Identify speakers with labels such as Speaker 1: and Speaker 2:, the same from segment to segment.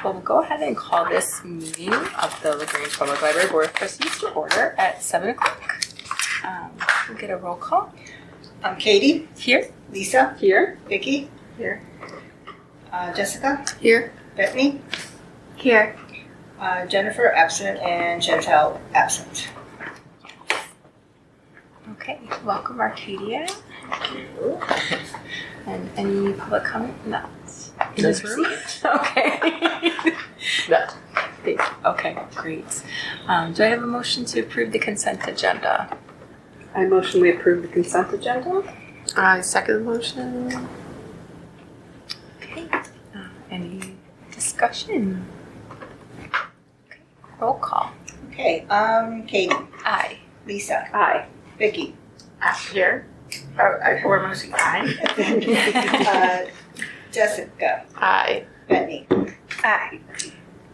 Speaker 1: Well, we'll go ahead and call this meeting of the Grange Public Library Board of Trustees to order at 7 o'clock. We'll get a roll call.
Speaker 2: I'm Katie.
Speaker 1: Here.
Speaker 2: Lisa.
Speaker 1: Here.
Speaker 2: Vicky.
Speaker 1: Here.
Speaker 2: Jessica.
Speaker 1: Here.
Speaker 2: Bethany.
Speaker 1: Here.
Speaker 2: Jennifer absent and Chantal absent.
Speaker 1: Okay. Welcome, Arcadia. Thank you. And any public comment? No. In this room? Okay.
Speaker 3: No.
Speaker 1: Okay, great. Do I have a motion to approve the consent agenda?
Speaker 3: I motion we approve the consent agenda.
Speaker 4: I second the motion.
Speaker 1: Okay. Any discussion? Okay. Roll call.
Speaker 2: Okay. Katie.
Speaker 1: Aye.
Speaker 2: Lisa.
Speaker 3: Aye.
Speaker 2: Vicky.
Speaker 4: Here. Or motion aye.
Speaker 2: Jessica.
Speaker 4: Aye.
Speaker 2: Bethany.
Speaker 1: Aye.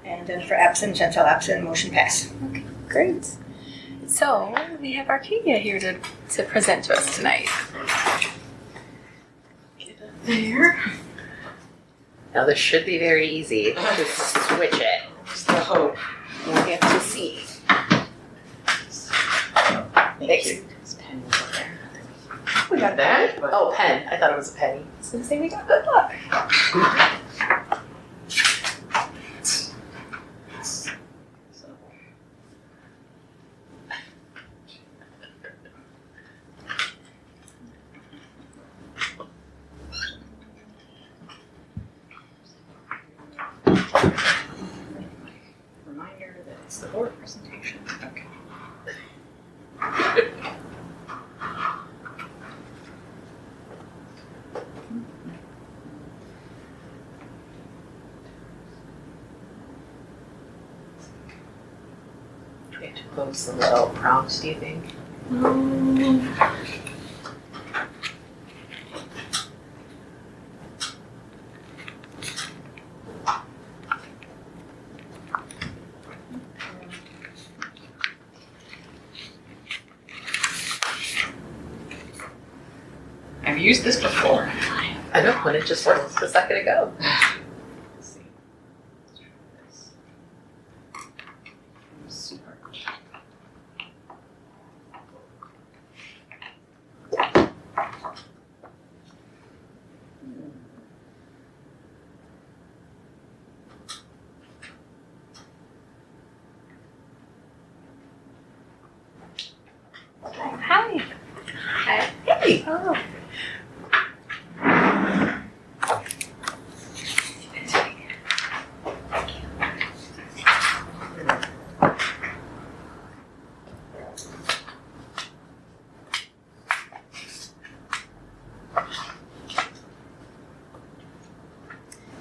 Speaker 2: And Jennifer absent, Chantal absent, motion passed.
Speaker 1: Okay, great. So we have Arcadia here to present to us tonight.
Speaker 4: There. Now this should be very easy. Just switch it.
Speaker 2: Just the hope.
Speaker 4: We'll get to see.
Speaker 2: Thank you.
Speaker 4: We got that? Oh, pen. I thought it was a penny.
Speaker 1: I was going to say we got good luck.
Speaker 2: Reminder that it's the board presentation. Okay.
Speaker 4: Do we have to close the little prompts, do you think?
Speaker 2: I've used this before.
Speaker 4: I know, when it just worked a second ago.
Speaker 2: Let's see. Let's try this. Super.
Speaker 1: Hi. Hi.
Speaker 4: Hey!
Speaker 1: Oh.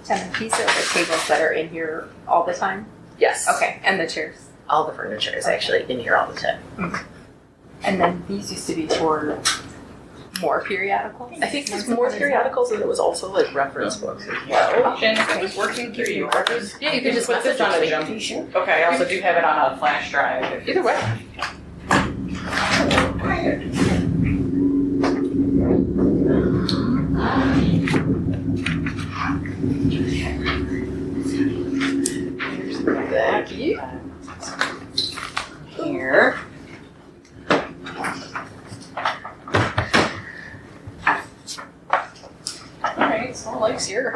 Speaker 1: Jenna, these are the tables that are in here all the time?
Speaker 4: Yes.
Speaker 1: Okay, and the chairs.
Speaker 4: All the furniture is actually in here all the time.
Speaker 1: And then these used to be for more periodicals?
Speaker 4: I think there's more periodicals and it was also like reference books as well.
Speaker 5: Jen, if it was working through you,
Speaker 4: Yeah, you can just
Speaker 5: put this
Speaker 4: message
Speaker 5: on a
Speaker 4: me.
Speaker 5: jump. Okay, I also do have it on a flash drive.
Speaker 4: Either way. Thank you.
Speaker 5: Here. Alright, so likes your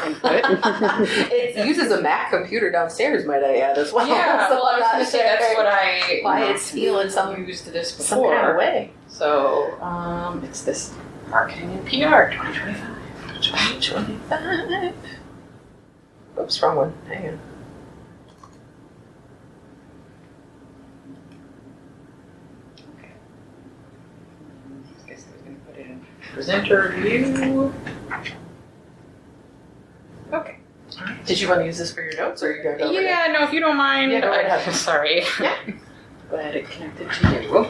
Speaker 5: input.
Speaker 4: It uses a Mac computer downstairs, might I add, as well.
Speaker 5: Yeah,
Speaker 4: So
Speaker 5: well, I
Speaker 4: I'm
Speaker 5: was
Speaker 4: not
Speaker 5: gonna say that's
Speaker 4: sure
Speaker 5: what I
Speaker 4: why it's feeling some
Speaker 5: used this before.
Speaker 4: some kind of way.
Speaker 5: So, it's this Marketing and PR 2025.
Speaker 4: 2025. Oops, wrong one. Hang on.
Speaker 5: Okay. I guess I was gonna put it in presenter view. Okay.
Speaker 4: Did you want to use this for your notes, or are you going to go over
Speaker 5: Yeah, no, if you don't mind.
Speaker 4: Yeah, go right ahead.
Speaker 5: Sorry.
Speaker 4: Yeah.
Speaker 5: Glad it connected to you.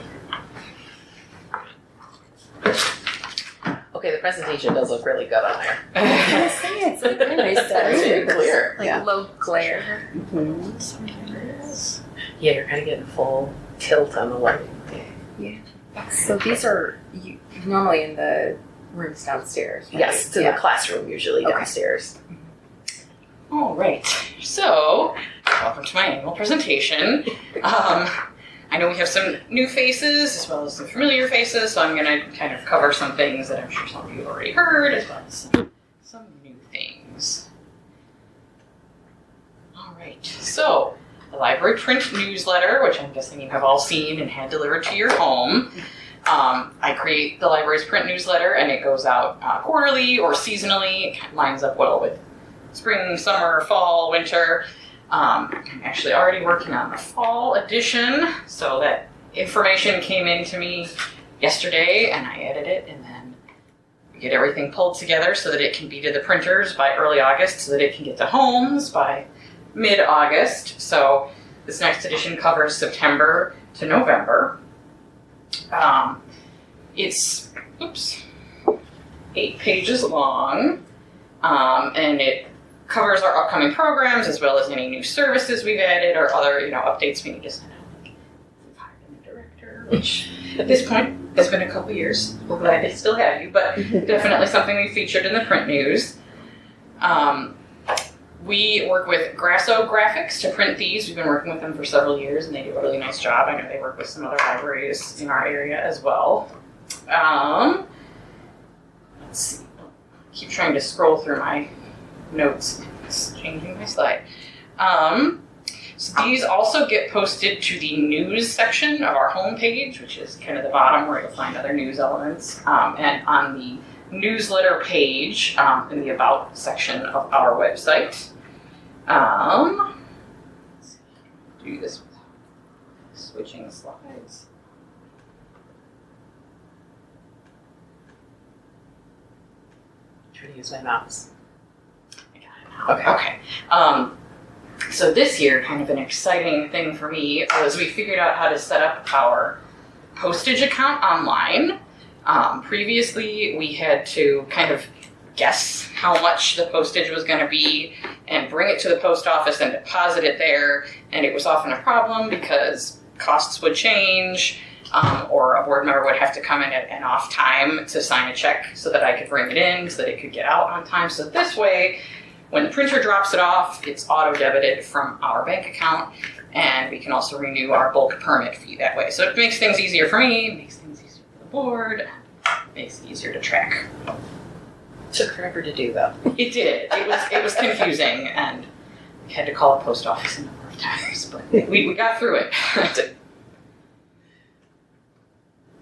Speaker 4: Okay, the presentation does look really good on there.
Speaker 1: I was gonna say it's like really nice
Speaker 4: It's very clear.
Speaker 1: like low glare.
Speaker 4: Yeah, you're kind of getting full tilt on the lighting.
Speaker 1: So these are normally in the rooms downstairs. Right?
Speaker 4: Yes, it's in the classroom usually
Speaker 1: Okay.
Speaker 4: downstairs.
Speaker 5: All right, so welcome to my annual presentation. I know we have some new faces as well as some familiar faces, so I'm going to kind of cover some things that I'm sure some of you have already heard, as well as some new things. All right, so the library print newsletter, which I'm guessing you have all seen and had delivered to your home. I create the library's print newsletter, and it goes out quarterly or seasonally. It kind of lines up well with spring, summer, fall, winter. I'm actually already working on the fall edition, so that information came in to me yesterday, and I edit it, and then we get everything pulled together so that it can be to the printers by early August, so that it can get to homes by mid-August. So this next edition covers September to November. It's 8 pages long, and it covers our upcoming programs as well as any new services we've added or other, updates we need to send out. Like, we've hired a new director, which at this point has been a couple years. We're glad to still have you, but definitely something we featured in the print news. We work with Grasso Graphics to print these. We've been working with them for several years, and they do a really nice job. I know they work with some other libraries in our area as well. Let's see. I keep trying to scroll through my notes. It's changing my slide. So these also get posted to the news section of our homepage, which is kind of the bottom where you'll find other news elements. And on the newsletter page in the About section of our website. Let's see, do this without switching slides.
Speaker 4: Trying to use my mouse.
Speaker 5: I got it now. Okay. So this year, kind of an exciting thing for me was we figured out how to set up our postage account online. Previously, we had to kind of guess how much the postage was going to be and bring it to the post office and deposit it there. And it was often a problem because costs would change, or a board member would have to come in at an off time to sign a check so that I could bring it in so that it could get out on time. So this way, when the printer drops it off, it's auto-debited from our bank account, and we can also renew our bulk permit fee that way. So it makes things easier for me, makes things easier for the board, makes it easier to track.
Speaker 4: Took forever to do, though.
Speaker 5: It did. It was confusing, and we had to call the post office a number of times, but we got through it.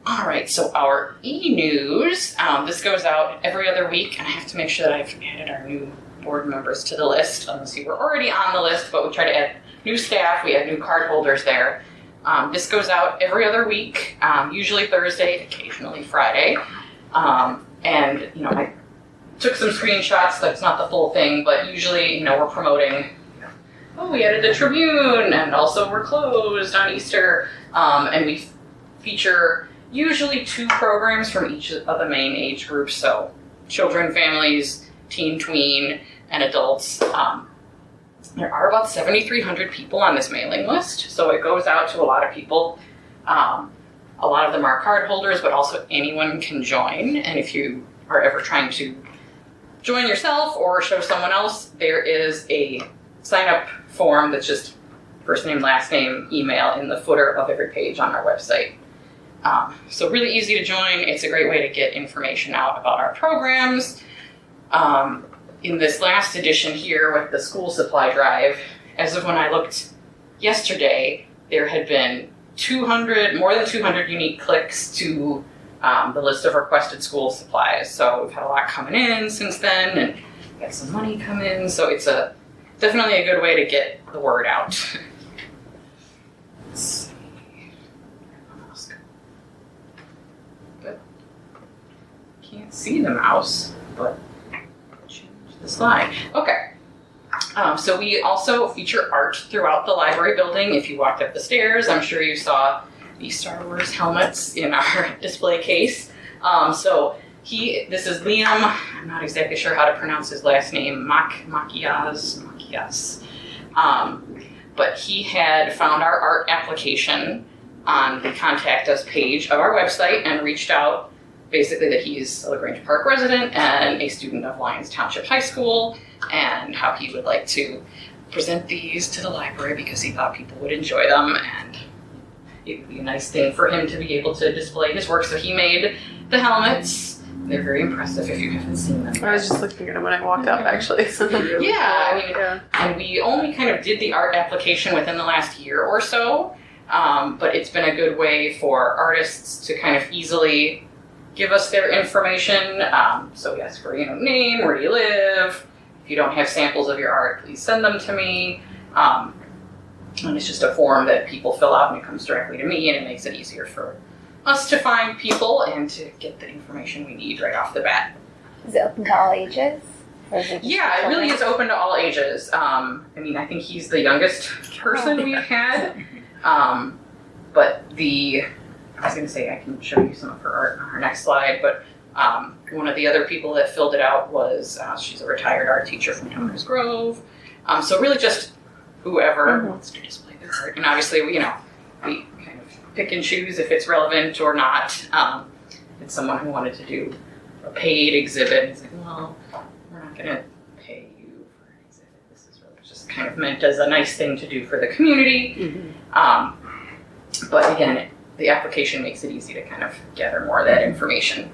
Speaker 5: All right, so our e-news, this goes out every other week, and I have to make sure that I've added our new board members to the list, unless you were already on the list, but we try to add new staff, we add new card holders there. This goes out every other week, usually Thursday, occasionally Friday. And, I took some screenshots, that's not the full thing, but usually, we're promoting, we added the Tribune, and also we're closed on Easter, and we feature usually 2 programs from each of the main age groups, so children, families, teen, tween, and adults. There are about 7,300 people on this mailing list, so it goes out to a lot of people. A lot of them are card holders, but also anyone can join, and if you are ever trying to join yourself or show someone else, there is a sign-up form that's just first name, last name, email in the footer of every page on our website. So really easy to join. It's a great way to get information out about our programs. In this last edition here with the school supply drive, as of when I looked yesterday, there had been more than 200 unique clicks to the list of requested school supplies. So we've had a lot coming in since then, and got some money come in. So it's definitely a good way to get the word out. Let's see. But can't see the mouse, but change the slide. Okay. So we also feature art throughout the library building. If you walked up the stairs, I'm sure you saw the Star Wars helmets in our display case. This is Liam. I'm not exactly sure how to pronounce his last name, Macias. But he had found our art application on the Contact Us page of our website and reached out basically that he's a LaGrange Park resident and a student of Lyons Township High School, and how he would like to present these to the library because he thought people would enjoy them, and it would be a nice thing for him to be able to display his work. So he made the helmets. They're very impressive if you haven't seen them.
Speaker 3: I was just looking at them when I walked up, actually.
Speaker 5: Yeah, I mean,
Speaker 3: Yeah.
Speaker 5: and we only kind of did the art application within the last year or so, but it's been a good way for artists to kind of easily give us their information. So we ask for, name, where do you live? If you don't have samples of your art, please send them to me. And it's just a form that people fill out and it comes directly to me, and it makes it easier for us to find people and to get the information we need right off the bat.
Speaker 6: Is it open to all ages? Or is it just
Speaker 5: Yeah, it really
Speaker 6: children?
Speaker 5: is open to all ages. I think he's the youngest person we've had. But I was going to say, I can show you some of her art on our next slide, but one of the other people that filled it out was, she's a retired art teacher from Downers Grove. So really just whoever wants to display their art. And obviously, we kind of pick and choose if it's relevant or not. It's someone who wanted to do a paid exhibit. And he's like, well, we're not going to pay you for an exhibit. This is really just kind of meant as a nice thing to do for the community. But again, the application makes it easy to kind of gather more of that information.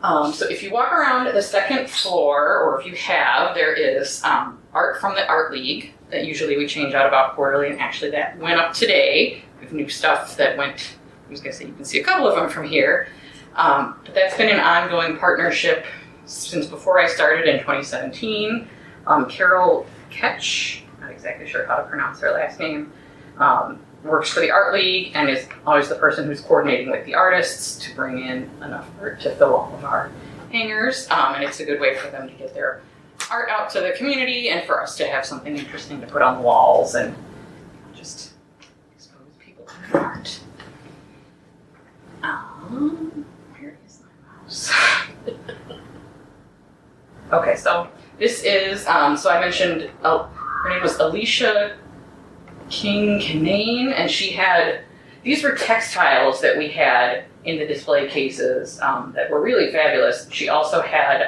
Speaker 5: So if you walk around the second floor, or if you have, there is art from the Art League that usually we change out about quarterly, and actually that went up today. We have new stuff that went, I was going to say, you can see a couple of them from here. But that's been an ongoing partnership since before I started in 2017. Carol Ketch, not exactly sure how to pronounce her last name, works for the Art League and is always the person who's coordinating with the artists to bring in enough art to fill all of our hangers. And it's a good way for them to get their art out to the community and for us to have something interesting to put on the walls and just expose people to their art. Where is my mouse? Okay, so this is, so I mentioned, her name was Alicia King-Canane, and she had, these were textiles that we had in the display cases that were really fabulous. She also had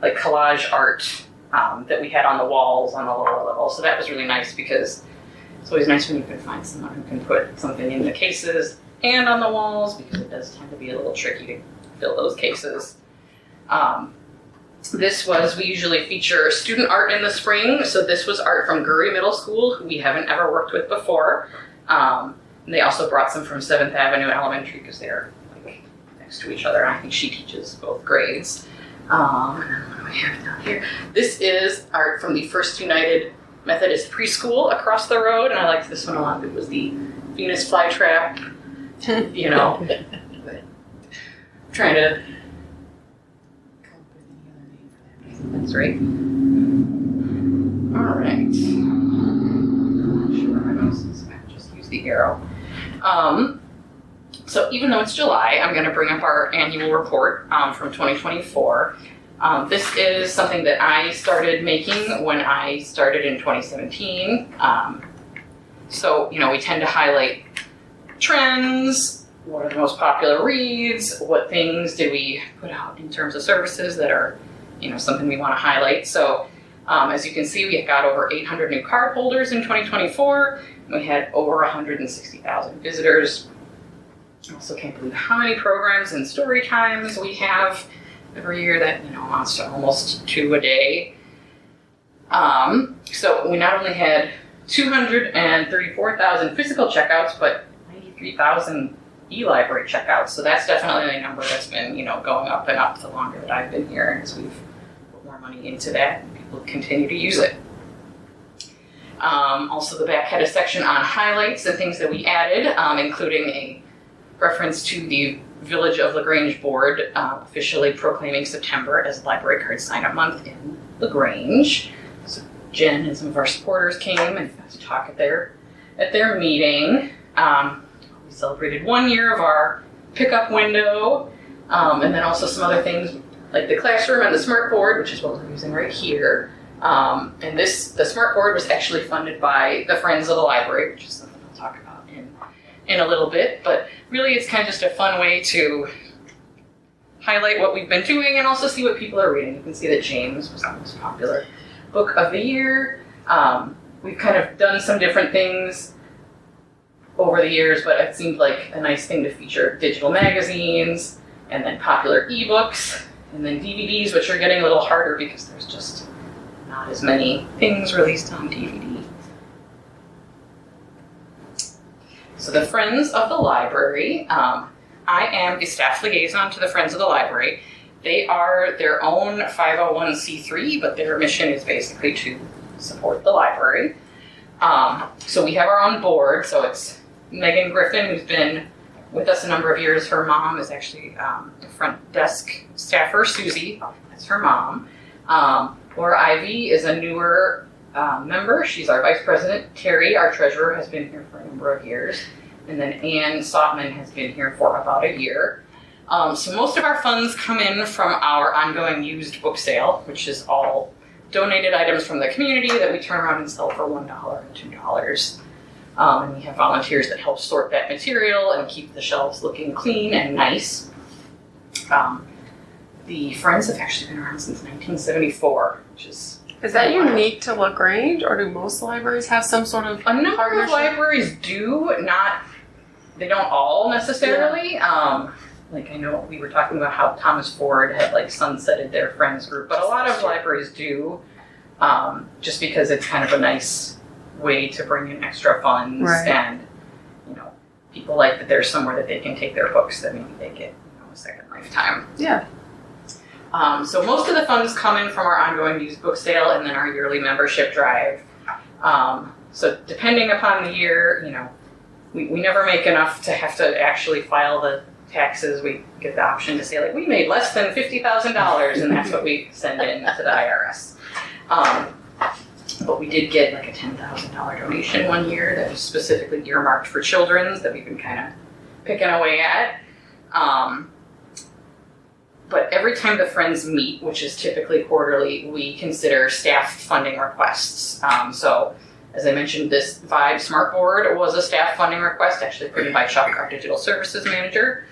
Speaker 5: like collage art that we had on the walls on the lower level, so that was really nice because it's always nice when you can find someone who can put something in the cases and on the walls, because it does tend to be a little tricky to fill those cases. We usually feature student art in the spring, so this was art from Gurry Middle School, who we haven't ever worked with before. And they also brought some from 7th Avenue Elementary because they're like next to each other, and I think she teaches both grades. And then what do I have down here? This is art from the First United Methodist Preschool across the road, and I liked this one a lot. It was the Venus flytrap, trying to that's right. All right. I'm not sure where my mouse is. I just use the arrow. So even though it's July, I'm going to bring up our annual report from 2024. This is something that I started making when I started in 2017. So, we tend to highlight trends, what are the most popular reads, what things did we put out in terms of services that are something we want to highlight. So as you can see, we got over 800 new card holders in 2024. We had over 160,000 visitors. I also can't believe how many programs and story times we have every year. That amounts to almost 2 a day. So we not only had 234,000 physical checkouts, but 93,000 e-library checkouts. So that's definitely a number that's been going up and up the longer that I've been here, as we've put more money into that and people continue to use it. Also, the back had a section on highlights and things that we added, including a reference to the Village of LaGrange board officially proclaiming September as Library Card Sign-Up Month in LaGrange. So Jen and some of our supporters came and got to talk at their meeting. We celebrated 1 year of our pickup window, and then also some other things like the classroom and the smart board, which is what we're using right here. And the smart board was actually funded by the Friends of the Library, which is something I'll talk about in a little bit. But really, it's kind of just a fun way to highlight what we've been doing and also see what people are reading. You can see that James was the most popular book of the year. We've kind of done some different things over the years, but it seemed like a nice thing to feature digital magazines and then popular ebooks and then DVDs, which are getting a little harder because there's just not as many things released on DVD. So the Friends of the Library, I am the staff liaison to the Friends of the Library. They are their own 501c3, but their mission is basically to support the library. So we have our own board, so it's Megan Griffin, who's been with us a number of years. Her mom is actually the front desk staffer, Susie, that's her mom. Laura Ivy is a newer member. She's our vice president. Terry, our treasurer, has been here for a number of years. And then Ann Sotman has been here for about a year. So most of our funds come in from our ongoing used book sale, which is all donated items from the community that we turn around and sell for $1 and $2. And we have volunteers that help sort that material and keep the shelves looking clean and nice. The Friends have actually been around since 1974, which is...
Speaker 3: Is that unique to Grange, or do most libraries have some sort of
Speaker 5: A number
Speaker 3: partnership?
Speaker 5: of libraries do, they don't all necessarily. Like I know we were talking about how Thomas Ford had like sunsetted their Friends group, but a lot of libraries do, just because it's kind of a nice way to bring in extra funds,
Speaker 3: Right.
Speaker 5: and people like that there's somewhere that they can take their books that maybe they get a second lifetime.
Speaker 3: Yeah.
Speaker 5: So most of the funds come in from our ongoing used book sale and then our yearly membership drive. So depending upon the year, we never make enough to have to actually file the taxes. We get the option to say, like, we made less than $50,000, and that's what we send in to the IRS. But we did get like a $10,000 donation one year that was specifically earmarked for children's that we've been kind of picking away at. But every time the Friends meet, which is typically quarterly, we consider staff funding requests. So as I mentioned, this Vibe Smart Board was a staff funding request, actually put in by Chuck, our digital services manager.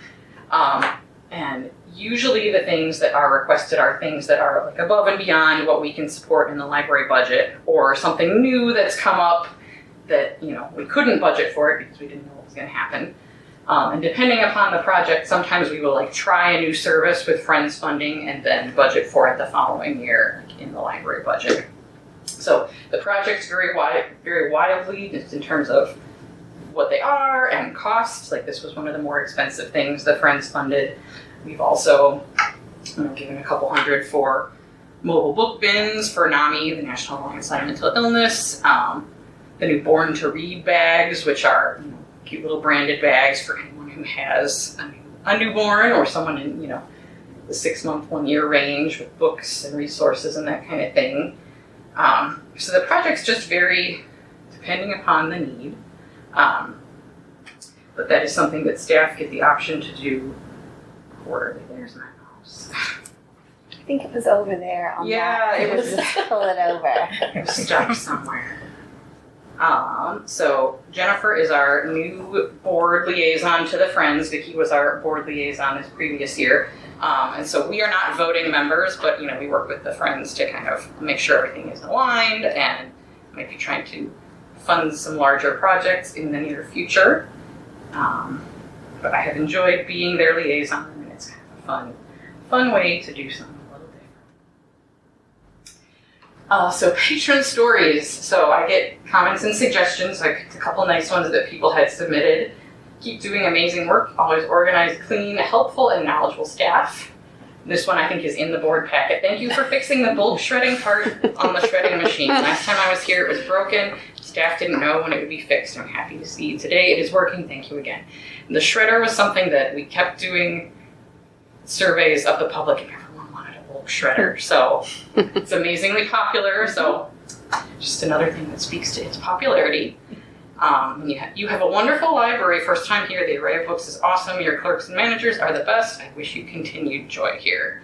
Speaker 5: And usually the things that are requested are things that are like above and beyond what we can support in the library budget, or something new that's come up that we couldn't budget for it because we didn't know what was going to happen. And depending upon the project, sometimes we will like try a new service with Friends funding and then budget for it the following year in the library budget. So the projects vary wildly just in terms of what they are and costs. Like this was one of the more expensive things the Friends funded. We've also given a couple hundred for mobile book bins for NAMI, the National Alliance on Mental Illness, the new Born to Read bags, which are cute little branded bags for anyone who has a newborn or someone in the 6-month, 1-year range with books and resources and that kind of thing. So the projects just vary depending upon the need. But that is something that staff get the option to do quarterly. There's my mouse.
Speaker 6: I think it was over there on
Speaker 5: Yeah,
Speaker 6: that.
Speaker 5: it was-
Speaker 6: Just pull it over.
Speaker 5: It was stuck somewhere. So Jennifer is our new board liaison to the Friends. Vicki was our board liaison this previous year. And so we are not voting members, but we work with the Friends to kind of make sure everything is aligned and maybe trying to fund some larger projects in the near future. But I have enjoyed being their liaison, and it's kind of a fun way to do something a little different. So patron stories. So I get comments and suggestions. I picked a couple nice ones that people had submitted. Keep doing amazing work. Always organized, clean, helpful, and knowledgeable staff. This one I think is in the board packet. Thank you for fixing the bulk shredding part on the shredding machine. Last time I was here, it was broken. Staff didn't know when it would be fixed. I'm happy to see today it is working. Thank you again. The shredder was something that we kept doing surveys of the public, and everyone wanted a bulk shredder. So it's amazingly popular. So just another thing that speaks to its popularity. You have a wonderful library. First time here, the array of books is awesome. Your clerks and managers are the best. I wish you continued joy here.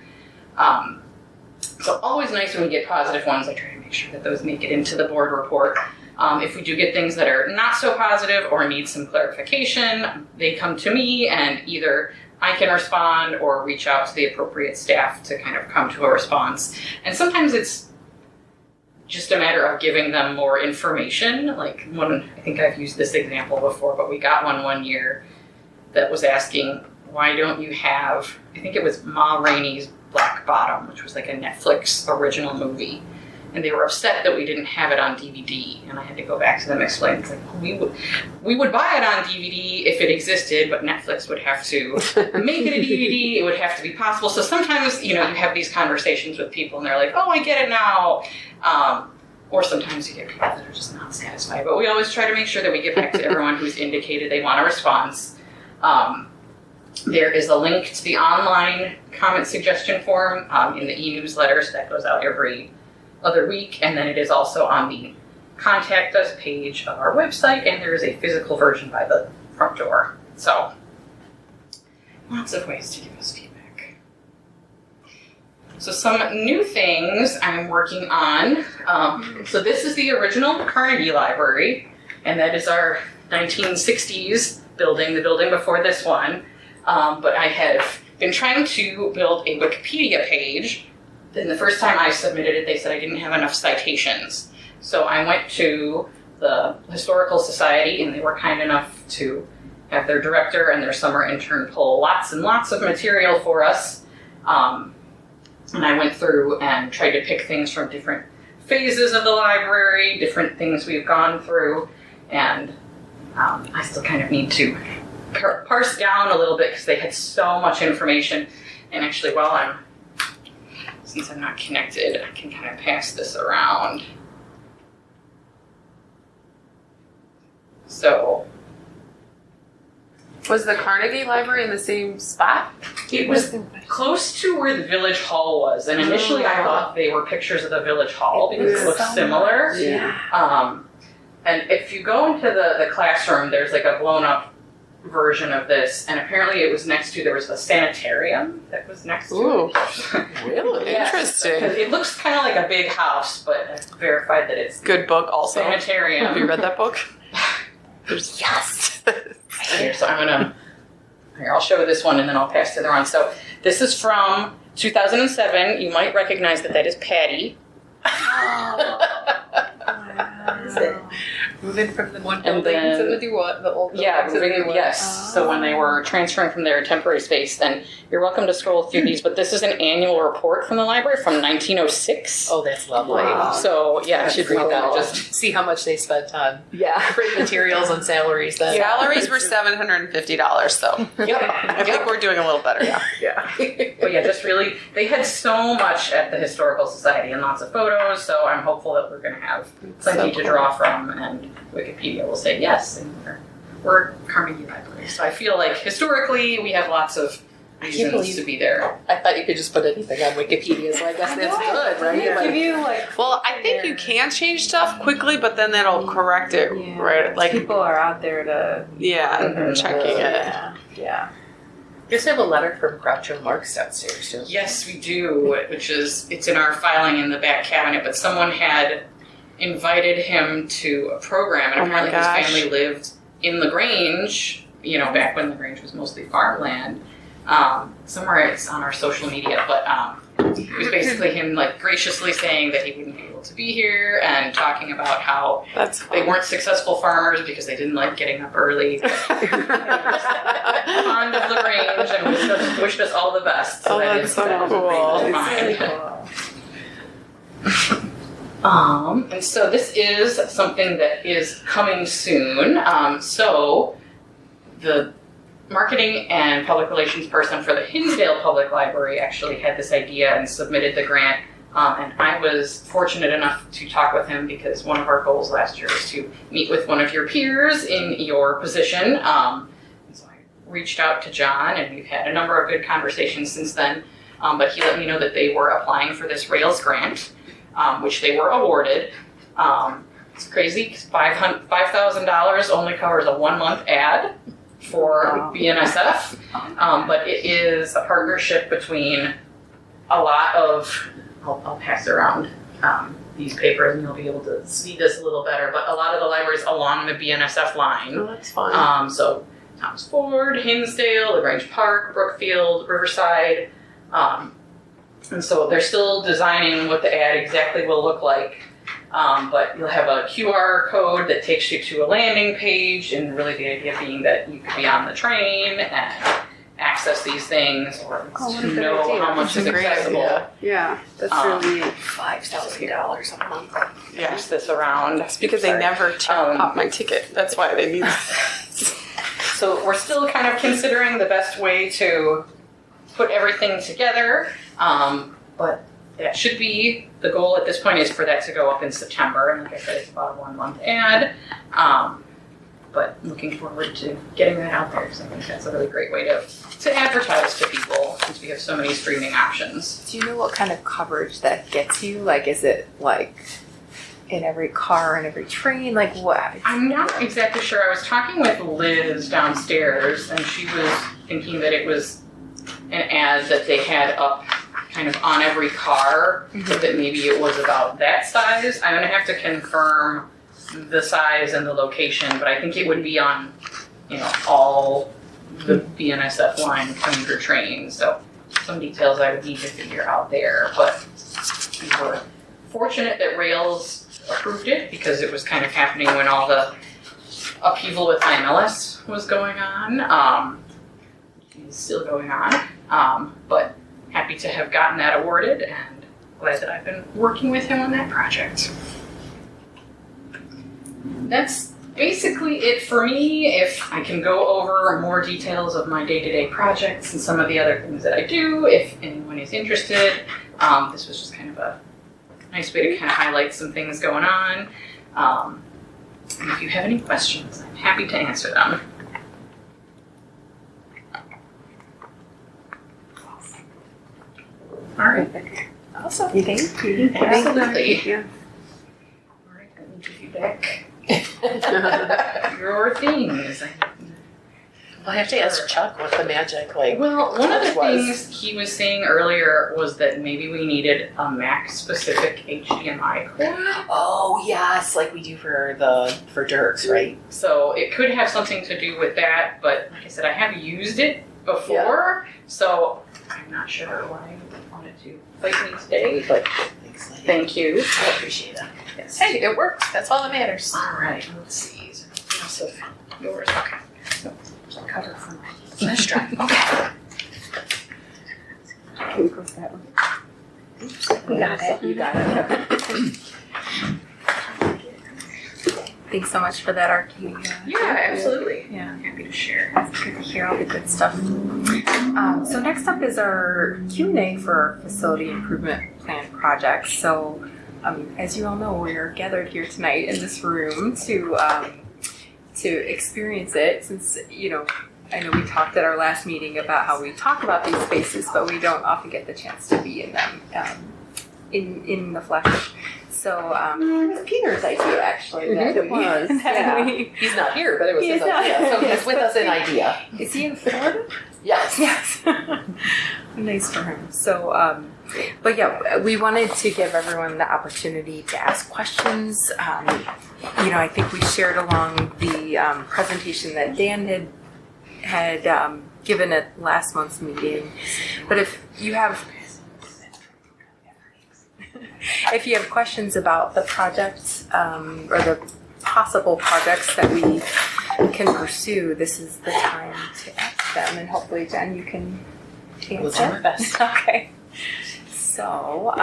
Speaker 5: So always nice when we get positive ones. I try to make sure that those make it into the board report. If we do get things that are not so positive or need some clarification, they come to me, and either I can respond or reach out to the appropriate staff to kind of come to a response. And sometimes it's just a matter of giving them more information. Like I think I've used this example before, but we got one year that was asking, why don't you have, I think it was Ma Rainey's Black Bottom, which was like a Netflix original movie. And they were upset that we didn't have it on DVD. And I had to go back to them and explain, it's like, we would buy it on DVD if it existed, but Netflix would have to make it a DVD. It would have to be possible. So sometimes, you have these conversations with people and they're like, oh, I get it now. Or sometimes you get people that are just not satisfied. But we always try to make sure that we get back to everyone who's indicated they want a response. There is a link to the online comment suggestion form in the e-newsletter, so that goes out every other week, and then it is also on the Contact Us page of our website, and there is a physical version by the front door. So, lots of ways to give us feedback. So some new things I'm working on. So this is the original Carnegie Library, and that is our 1960s building, the building before this one. But I have been trying to build a Wikipedia page. Then the first time I submitted it, they said I didn't have enough citations. So I went to the Historical Society, and they were kind enough to have their director and their summer intern pull lots and lots of material for us. And I went through and tried to pick things from different phases of the library, different things we've gone through, and I still kind of need to parse down a little bit because they had so much information. And actually, since I'm not connected, I can kind of pass this around. So,
Speaker 3: Was the Carnegie Library in the same spot?
Speaker 5: it was close to where the Village Hall was, and initially I thought they were pictures of the Village Hall because it looks similar.
Speaker 1: Yeah.
Speaker 5: And if you go into the classroom, there's like a blown up version of this, and apparently it was there was a sanitarium that was next to it.
Speaker 3: Really?
Speaker 5: Yes,
Speaker 3: Interesting.
Speaker 5: because it looks kind of like a big house, but I've verified that it's
Speaker 3: Good book also.
Speaker 5: sanitarium.
Speaker 3: Have you read that book?
Speaker 6: Yes.
Speaker 5: Here, so I'll show this one and then I'll pass to the other one. So this is from 2007. You might recognize that is Patty.
Speaker 6: Is it?
Speaker 3: Moving from the one
Speaker 5: And
Speaker 3: building
Speaker 5: then-
Speaker 3: to the old
Speaker 5: Yeah,
Speaker 3: building to the new one.
Speaker 5: yes. So when they were transferring from their temporary space, then you're welcome to scroll through these, but this is an annual report from the library from 1906.
Speaker 2: Oh, that's lovely.
Speaker 6: Wow.
Speaker 5: So yeah,
Speaker 2: That's
Speaker 5: you should read that.
Speaker 2: cool.
Speaker 5: Just
Speaker 2: See how much they spent on
Speaker 6: Yeah.
Speaker 2: print materials and salaries then.
Speaker 3: Salaries were $750 though.
Speaker 5: yep.
Speaker 3: I think we're doing a little better now.
Speaker 2: Yeah.
Speaker 5: But yeah, just really, they had so much at the Historical Society and lots of photos, so I'm hopeful that we're going to have plenty to draw from, and Wikipedia will say yes, and we're Carnegie Library. So I feel like historically we have lots of reasons
Speaker 2: believe-
Speaker 5: to be there.
Speaker 2: I thought you could just put anything on Wikipedia, so I guess that's good, right? Like,
Speaker 1: you
Speaker 3: Well, I think you can change stuff quickly, but then that'll correct it, right? Like,
Speaker 1: people are out there to
Speaker 3: checking it.
Speaker 1: yeah.
Speaker 2: you just have a letter from Groucho Marx downstairs, too.
Speaker 5: Yes, we do, it's in our filing in the back cabinet, but someone had invited him to a program, and
Speaker 3: Oh my
Speaker 5: apparently
Speaker 3: gosh.
Speaker 5: his family lived in the Grange, back when the Grange was mostly farmland. Somewhere it's on our social media, but it was basically him like graciously saying that he wouldn't be able to be here and talking about how
Speaker 3: That's
Speaker 5: they weren't successful farmers because they didn't like getting up early. Fond of the Grange and wished us all the best.
Speaker 3: Oh,
Speaker 5: that
Speaker 3: that's
Speaker 5: is-
Speaker 3: so
Speaker 5: that is
Speaker 3: cool.
Speaker 5: what they
Speaker 1: It's really
Speaker 5: find.
Speaker 1: cool.
Speaker 5: And so this is something that is coming soon. So the marketing and public relations person for the Hinsdale Public Library actually had this idea and submitted the grant. And I was fortunate enough to talk with him because one of our goals last year was to meet with one of your peers in your position. And so I reached out to John, and we've had a number of good conversations since then. But he let me know that they were applying for this Rails grant, which they were awarded. It's crazy, 'cause $5,000 only covers a 1-month ad for BNSF, but it is a partnership between a lot of, I'll pass around these papers and you'll be able to see this a little better, but a lot of the libraries along the BNSF line.
Speaker 3: Oh, that's fine.
Speaker 5: So Thomas Ford, Hinsdale, Grange Park, Brookfield, Riverside. And so they're still designing what the ad exactly will look like. But you'll have a QR code that takes you to a landing page, and really the idea being that you could be on the train and access these things, or
Speaker 1: what a
Speaker 5: to
Speaker 1: good
Speaker 5: know
Speaker 1: idea.
Speaker 5: how much is
Speaker 3: That's a great
Speaker 5: accessible.
Speaker 3: idea.
Speaker 6: Yeah, that's really
Speaker 4: $5,000 a month.
Speaker 3: Yeah.
Speaker 5: Push this around.
Speaker 3: It's because they never check off my ticket. That's why they need.
Speaker 5: So we're still kind of considering the best way to put everything together, but that should be the goal at this point, is for that to go up in September. And like I said, it's about a 1 month ad. But looking forward to getting that out there, because I think that's a really great way to advertise to people, since we have so many streaming options.
Speaker 1: Do you know what kind of coverage that gets you? Like, is it like in every car and every train? Like, what?
Speaker 5: I'm not exactly sure. I was talking with Liz downstairs, and she was thinking that it was an ad that they had up kind of on every car, but that maybe it was about that size. I'm going to have to confirm the size and the location, but I think it would be on, all the BNSF line commuter trains. So some details I would need to figure out there, but we were fortunate that Rails approved it, because it was kind of happening when all the upheaval with IMLS was going on. It's still going on, but happy to have gotten that awarded, and glad that I've been working with him on that project. That's basically it for me. If I can go over more details of my day-to-day projects and some of the other things that I do, if anyone is interested. This was just kind of a nice way to kind of highlight some things going on. And if you have any questions, I'm happy to answer them. All right.
Speaker 1: Awesome. Thank you.
Speaker 5: Absolutely.
Speaker 6: yeah.
Speaker 5: All right, let me give you back your things.
Speaker 4: I'll have to ask Chuck what the magic,
Speaker 5: Well, one of the
Speaker 4: was.
Speaker 5: things he was saying earlier was that maybe we needed a Mac-specific HDMI cord.
Speaker 4: Oh, yes, like we do for Dirks, right?
Speaker 5: So it could have something to do with that, but like I said, I have used it before, so I'm not sure why you wanted to fight me today, but
Speaker 4: Thanks, lady.
Speaker 5: thank you.
Speaker 4: I appreciate that.
Speaker 5: Yes.
Speaker 4: Hey, it works. That's all that matters.
Speaker 5: All right, let's see. Is there anything else of yours? Okay. So, there's a cover for my flash drive. Okay.
Speaker 6: Can we post that one?
Speaker 1: We got it. You got it. Thanks so much for that, Arcadia.
Speaker 5: Yeah, absolutely.
Speaker 1: Yeah.
Speaker 5: I'm happy to share.
Speaker 1: It's good to hear all the good stuff. So next up is our Q&A for our facility improvement plan project. So as you all know, we are gathered here tonight in this room to experience it, since, I know we talked at our last meeting about how we talk about these spaces, but we don't often get the chance to be in them in the flesh. So it was Peter's idea, actually.
Speaker 4: It was, yeah. He's not here, but it was his idea. So he's with us in idea.
Speaker 1: Is he in Florida?
Speaker 4: Yes.
Speaker 1: Yes. Nice for him. So, but yeah, we wanted to give everyone the opportunity to ask questions. I think we shared along the presentation that Dan had given at last month's meeting. But if you have questions about the project or the possible projects that we can pursue, this is the time to ask them, and hopefully, Jen, you can answer.
Speaker 4: We'll do our best.
Speaker 1: Okay. So,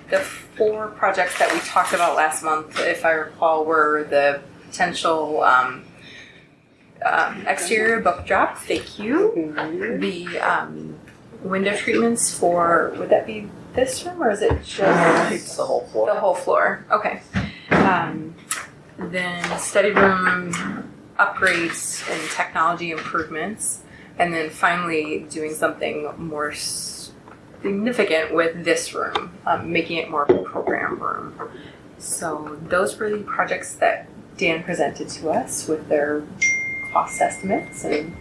Speaker 1: the 4 projects that we talked about last month, if I recall, were the potential exterior book drop. Thank you. The window treatments for, would that be this room, or is it just
Speaker 4: It's the whole floor.
Speaker 1: the whole floor? Okay. Then study room upgrades and technology improvements, and then finally doing something more significant with this room, making it more of a program room. So those were the projects that Dan presented to us with their cost estimates. And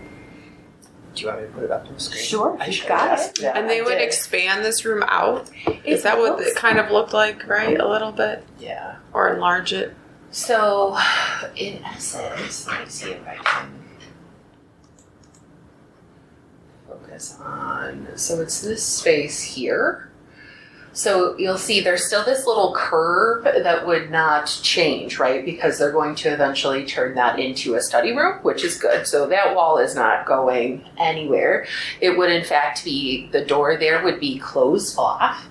Speaker 4: Do you want me to put it up on the screen?
Speaker 1: Sure,
Speaker 4: I
Speaker 1: you've
Speaker 4: should
Speaker 1: got
Speaker 4: have
Speaker 1: it.
Speaker 4: asked. Yeah,
Speaker 3: And they
Speaker 4: I
Speaker 3: would
Speaker 4: did.
Speaker 3: expand this room out? Is that what it kind of looked like, right? A little bit?
Speaker 4: Yeah.
Speaker 3: Or enlarge it?
Speaker 4: So, in essence, let me see if I can. this on. So it's this space here. So you'll see there's still this little curve that would not change, right? Because they're going to eventually turn that into a study room, which is good. So that wall is not going anywhere. It would in fact be, the door there would be closed off.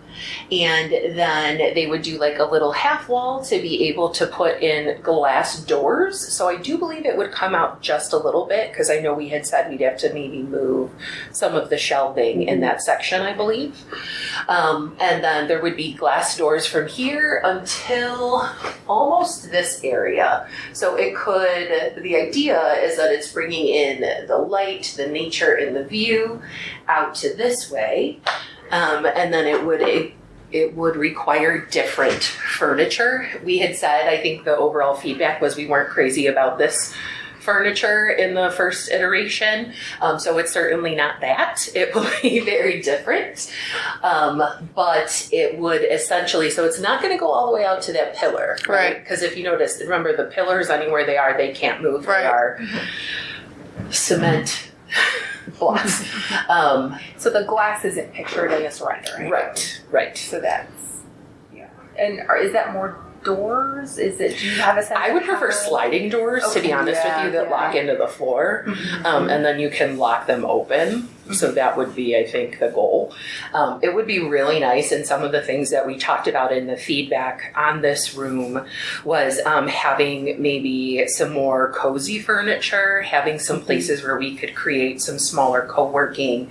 Speaker 4: And then they would do like a little half wall to be able to put in glass doors. So I do believe it would come out just a little bit, because I know we had said we'd have to maybe move some of the shelving in that section, I believe. And then there would be glass doors from here until almost this area. So it could, the idea is that it's bringing in the light, the nature, and the view out to this way. And then it would require different furniture. We had said, I think the overall feedback was we weren't crazy about this furniture in the first iteration. So it's certainly not that. It will be very different. But it would essentially, so it's not going to go all the way out to that pillar, right? Because if you notice, remember the pillars, anywhere they are, they can't move. They are cement blocks.
Speaker 1: So the glass isn't pictured in this rendering.
Speaker 4: Right.
Speaker 1: So that's, yeah. And is that more doors? Is it, do you have a sense
Speaker 4: I would
Speaker 1: of
Speaker 4: prefer
Speaker 1: how-
Speaker 4: sliding doors, to be honest with you, that lock into the floor. And then you can lock them open. So that would be, I think, the goal. It would be really nice, and some of the things that we talked about in the feedback on this room was having maybe some more cozy furniture, having some places where we could create some smaller co-working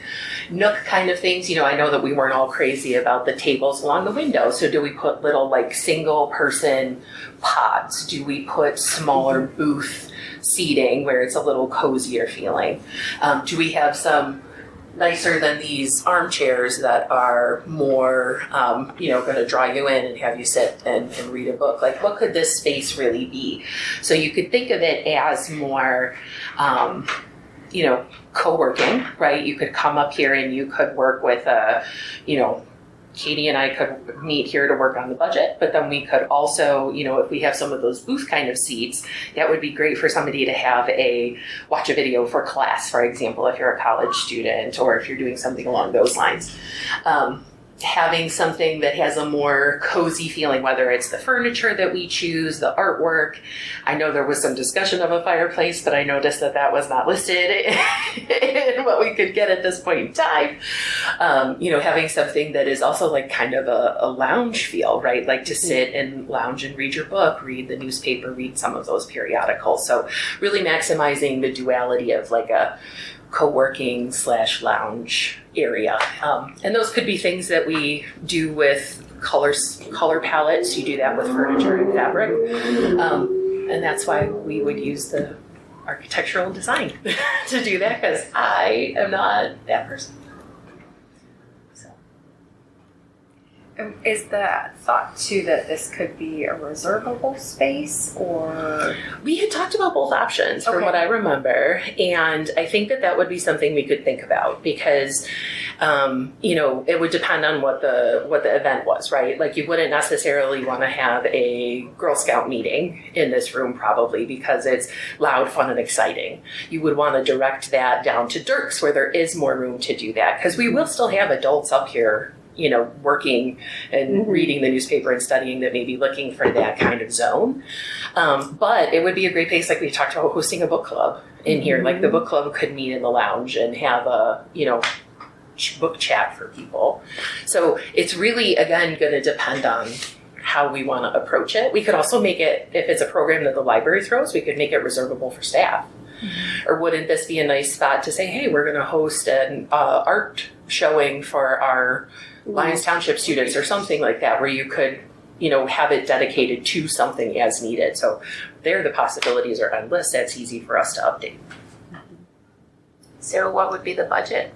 Speaker 4: nook kind of things. You know, I know that we weren't all crazy about the tables along the window. So do we put little like single person pods? Do we put smaller booth seating where it's a little cozier feeling? Do we have some nicer than these armchairs that are more, going to draw you in and have you sit and read a book? Like, what could this space really be? So you could think of it as more, co-working, right? You could come up here and you could work with Katie and I could meet here to work on the budget, but then we could also, if we have some of those booth kind of seats, that would be great for somebody to watch a video for class, for example, if you're a college student or if you're doing something along those lines. Having something that has a more cozy feeling, whether it's the furniture that we choose, the artwork. I know there was some discussion of a fireplace, but I noticed that was not listed in what we could get at this point in time. Having something that is also like kind of a lounge feel, right? Like to sit and lounge and read your book, read the newspaper, read some of those periodicals. So really maximizing the duality of like a co-working / lounge area. And those could be things that we do with color palettes. You do that with furniture and fabric. And that's why we would use the architectural design to do that, because I am not that person.
Speaker 1: Is the thought too that this could be a reservable space, or?
Speaker 4: We had talked about both options from
Speaker 1: Okay.
Speaker 4: what I remember, and I think that would be something we could think about, because it would depend on what the event was, right? Like you wouldn't necessarily want to have a Girl Scout meeting in this room probably because it's loud, fun, and exciting. You would want to direct that down to Dirk's where there is more room to do that, because we will still have adults up here working and reading the newspaper and studying, that may be looking for that kind of zone. But it would be a great place, like we talked about, hosting a book club in here. Like the book club could meet in the lounge and have a, book chat for people. So it's really, again, going to depend on how we want to approach it. We could also make it, if it's a program that the library throws, we could make it reservable for staff. Or wouldn't this be a nice spot to say, hey, we're going to host an art showing for our Lyons Township students or something like that, where you could, have it dedicated to something as needed. So there, the possibilities are endless. That's easy for us to update. So what would be the budget?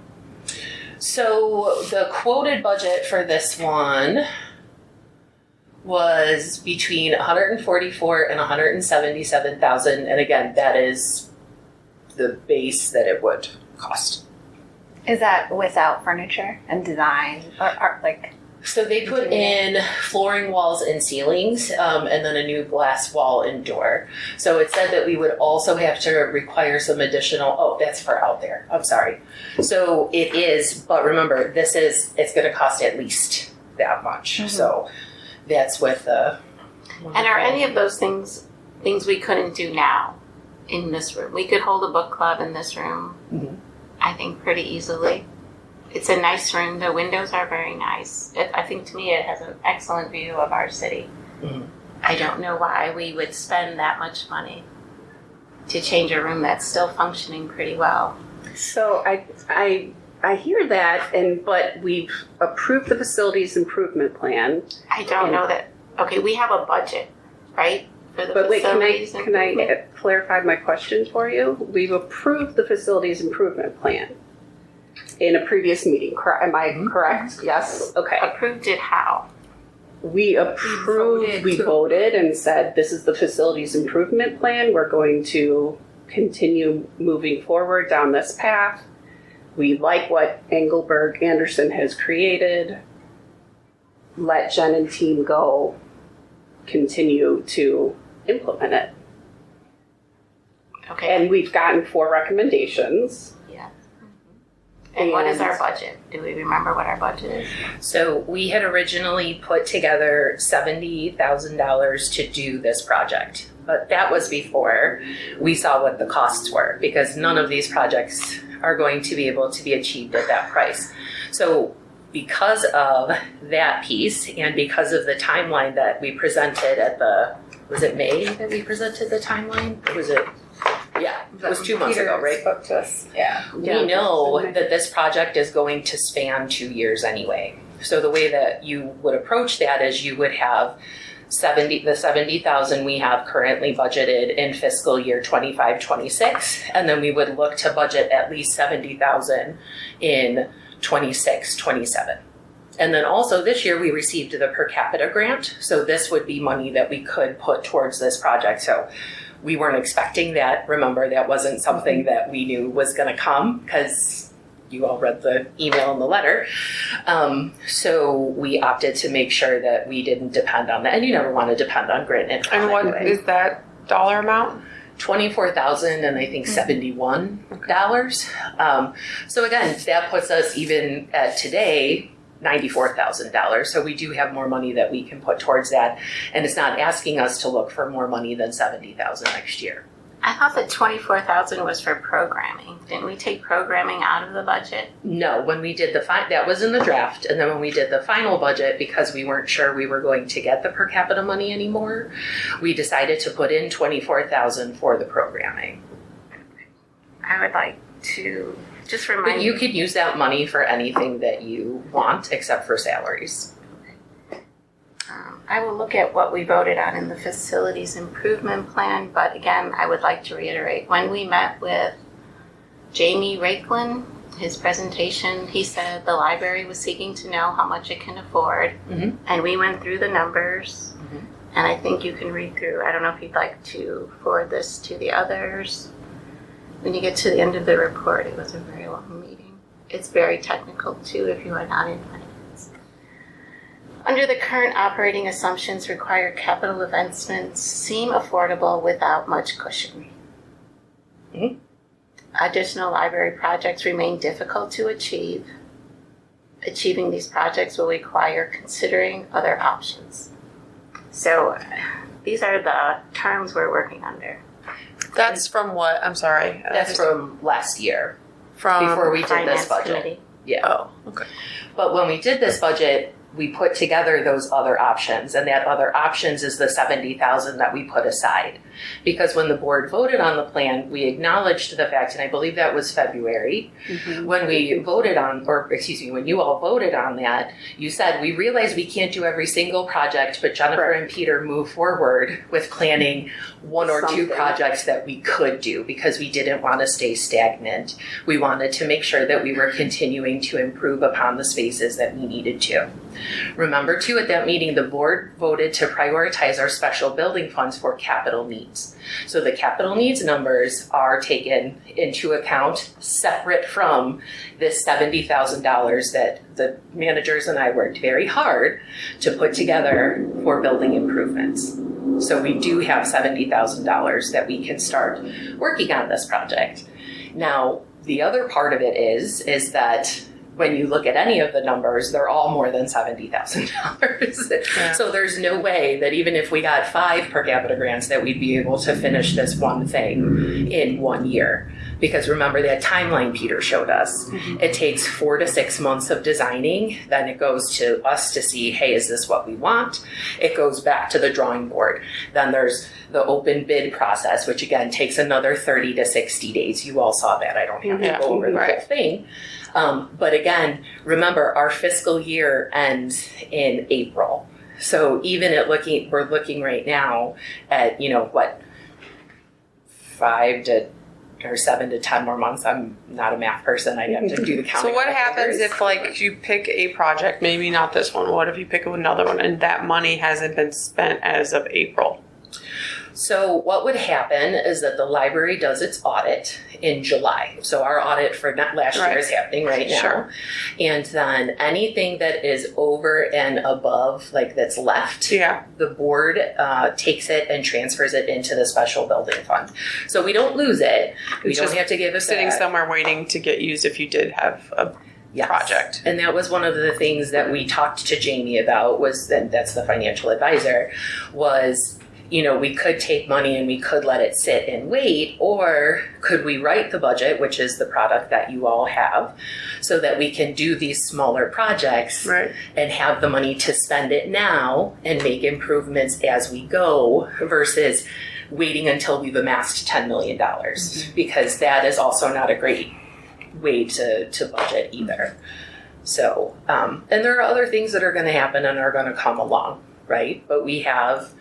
Speaker 4: So the quoted budget for this one was between 144 and 177,000, and again, that is the base that it would cost.
Speaker 6: Is that without furniture and design or art, like?
Speaker 4: So they put in flooring, walls, and ceilings, and then a new glass wall and door. So it said that we would also have to require some additional, oh, that's for out there. I'm sorry. So it is, but remember, it's going to cost at least that much. So that's with the.
Speaker 7: And are any of those things we couldn't do now in this room? We could hold a book club in this room, I think, pretty easily. It's a nice room. The windows are very nice. I think to me it has an excellent view of our city. I don't know why we would spend that much money to change a room that's still functioning pretty well.
Speaker 6: So I hear that, but we've approved the facilities improvement plan.
Speaker 7: I don't know that. Okay, we have a budget, right? For the
Speaker 6: But wait,
Speaker 7: facilities
Speaker 6: can I clarify my question for you? We've approved the facilities improvement plan in a previous meeting, correct? Am I correct? Yes? Okay.
Speaker 7: Approved it how?
Speaker 6: We approved, we voted and said, this is the facilities improvement plan. We're going to continue moving forward down this path. We like what Engelberg Anderson has created. Let Jen and team go continue to implement it.
Speaker 7: Okay.
Speaker 6: And we've gotten 4 recommendations.
Speaker 7: And what is our budget? Do we remember what our budget is?
Speaker 4: So we had originally put together $70,000 to do this project, but that was before we saw what the costs were, because none of these projects are going to be able to be achieved at that price. So because of that piece and because of the timeline that we presented at was it May that we presented the timeline? Or was it? Yeah, it was 2 months ago, right?
Speaker 1: Spoke to us. Yeah.
Speaker 4: We know that this project is going to span 2 years anyway. So the way that you would approach that is you would have the 70,000 we have currently budgeted in fiscal year 25-26, and then we would look to budget at least 70,000 in 26-27. And then also this year we received the per capita grant, so this would be money that we could put towards this project. So we weren't expecting that. Remember, that wasn't something that we knew was going to come because you all read the email and the letter. So we opted to make sure that we didn't depend on that. And you never want to depend on grant income.
Speaker 3: And what
Speaker 4: anyway.
Speaker 3: is that dollar amount?
Speaker 4: $24,000 and I think $71. So again, that puts us even at today, $94,000. So we do have more money that we can put towards that. And it's not asking us to look for more money than $70,000 next year.
Speaker 7: I thought that $24,000 was for programming. Didn't we take programming out of the budget?
Speaker 4: No, when we did that was in the draft. And then when we did the final budget, because we weren't sure we were going to get the per capita money anymore, we decided to put in $24,000 for the programming.
Speaker 7: I would like to just remind
Speaker 4: But you could use that money for anything that you want except for salaries.
Speaker 7: I will look at what we voted on in the facilities improvement plan, but again, I would like to reiterate, when we met with Jamie Rakelin, his presentation, he said the library was seeking to know how much it can afford, and we went through the numbers, and I think you can read through. I don't know if you'd like to forward this to the others. When you get to the end of the report, it was a very long meeting. It's very technical too if you are not in finance. Under the current operating assumptions, required capital investments seem affordable without much cushion. Additional library projects remain difficult to achieve. Achieving these projects will require considering other options. So these are the terms we're working under.
Speaker 3: That's from what? I'm sorry.
Speaker 4: That's from last year,
Speaker 3: from
Speaker 4: before we did
Speaker 7: Finance
Speaker 4: this budget.
Speaker 7: Committee.
Speaker 4: Yeah.
Speaker 3: Oh, okay.
Speaker 4: But when we did this budget, we put together those other options, and that other options is the $70,000 that we put aside. Because when the board voted on the plan, we acknowledged the fact, and I believe that was February, when we voted on, when you all voted on that, you said, we realize we can't do every single project, but Jennifer and Peter move forward with planning one or two projects that we could do because we didn't want to stay stagnant. We wanted to make sure that we were continuing to improve upon the spaces that we needed to. Remember too, at that meeting, the board voted to prioritize our special building funds for capital needs. So the capital needs numbers are taken into account separate from this $70,000 that the managers and I worked very hard to put together for building improvements. So we do have $70,000 that we can start working on this project. Now, the other part of it is that when you look at any of the numbers, they're all more than $70,000.
Speaker 3: Yeah.
Speaker 4: So there's no way that even if we got 5 per capita grants that we'd be able to finish this one thing in 1 year. Because remember that timeline Peter showed us. It takes 4 to 6 months of designing. Then it goes to us to see, hey, is this what we want? It goes back to the drawing board. Then there's the open bid process, which again takes another 30 to 60 days. You all saw that. I don't have to go over the whole thing. But again, remember our fiscal year ends in April. So even we're looking right now at, 7 to 10 more months. I'm not a math person. I have to do the counting.
Speaker 3: So what happens if you pick a project, maybe not this one, what if you pick another one and that money hasn't been spent as of April?
Speaker 4: So what would happen is that the library does its audit in July. So our audit for last year is happening right now.
Speaker 3: Sure.
Speaker 4: And then anything that is over and above, that's left, the board takes it and transfers it into the special building fund. So we don't lose it. We don't have to give it
Speaker 3: sitting
Speaker 4: back.
Speaker 3: somewhere waiting to get used if you did have a project.
Speaker 4: And that was one of the things that we talked to Jamie about that's the financial advisor, was we could take money and we could let it sit and wait, or could we write the budget, which is the product that you all have, so that we can do these smaller projects and have the money to spend it now and make improvements as we go versus waiting until we've amassed $10 million, because that is also not a great way to budget either. So, and there are other things that are going to happen and are going to come along, right? But we have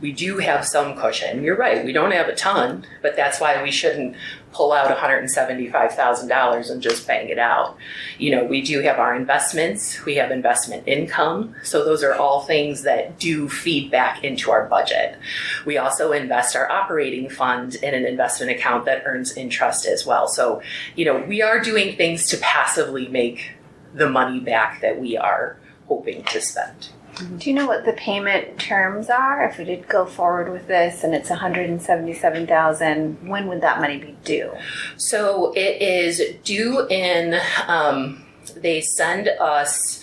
Speaker 4: we do have some cushion. You're right, we don't have a ton, but that's why we shouldn't pull out $175,000 and just bang it out. We do have our investments, we have investment income, so those are all things that do feed back into our budget. We also invest our operating fund in an investment account that earns interest as well. So, we are doing things to passively make the money back that we are hoping to spend.
Speaker 8: Do you know what the payment terms are? If we did go forward with this and it's $177,000, when would that money be due?
Speaker 4: So it is due in, they send us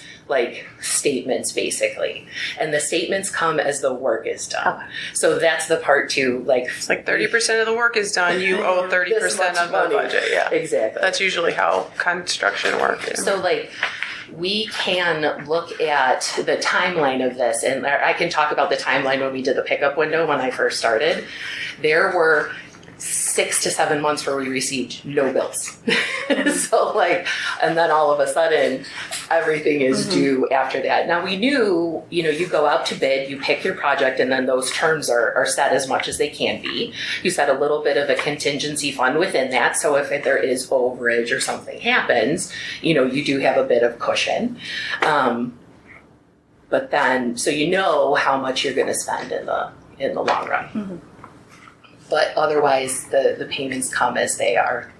Speaker 4: statements basically, and the statements come as the work is done. Okay. So that's the part too,
Speaker 3: it's 30% of the work is done, you owe 30% of the budget. Yeah,
Speaker 4: exactly.
Speaker 3: That's usually how construction works.
Speaker 4: So we can look at the timeline of this, and I can talk about the timeline when we did the pickup window when I first started. There were 6 to 7 months where we received no bills. So and then all of a sudden everything is due after that. Now we knew, you go out to bid, you pick your project, and then those terms are set as much as they can be. You set a little bit of a contingency fund within that, so if there is overage or something happens, you do have a bit of cushion. But then, so how much you're going to spend in the long run. Mm-hmm. But otherwise, the payments come as they are.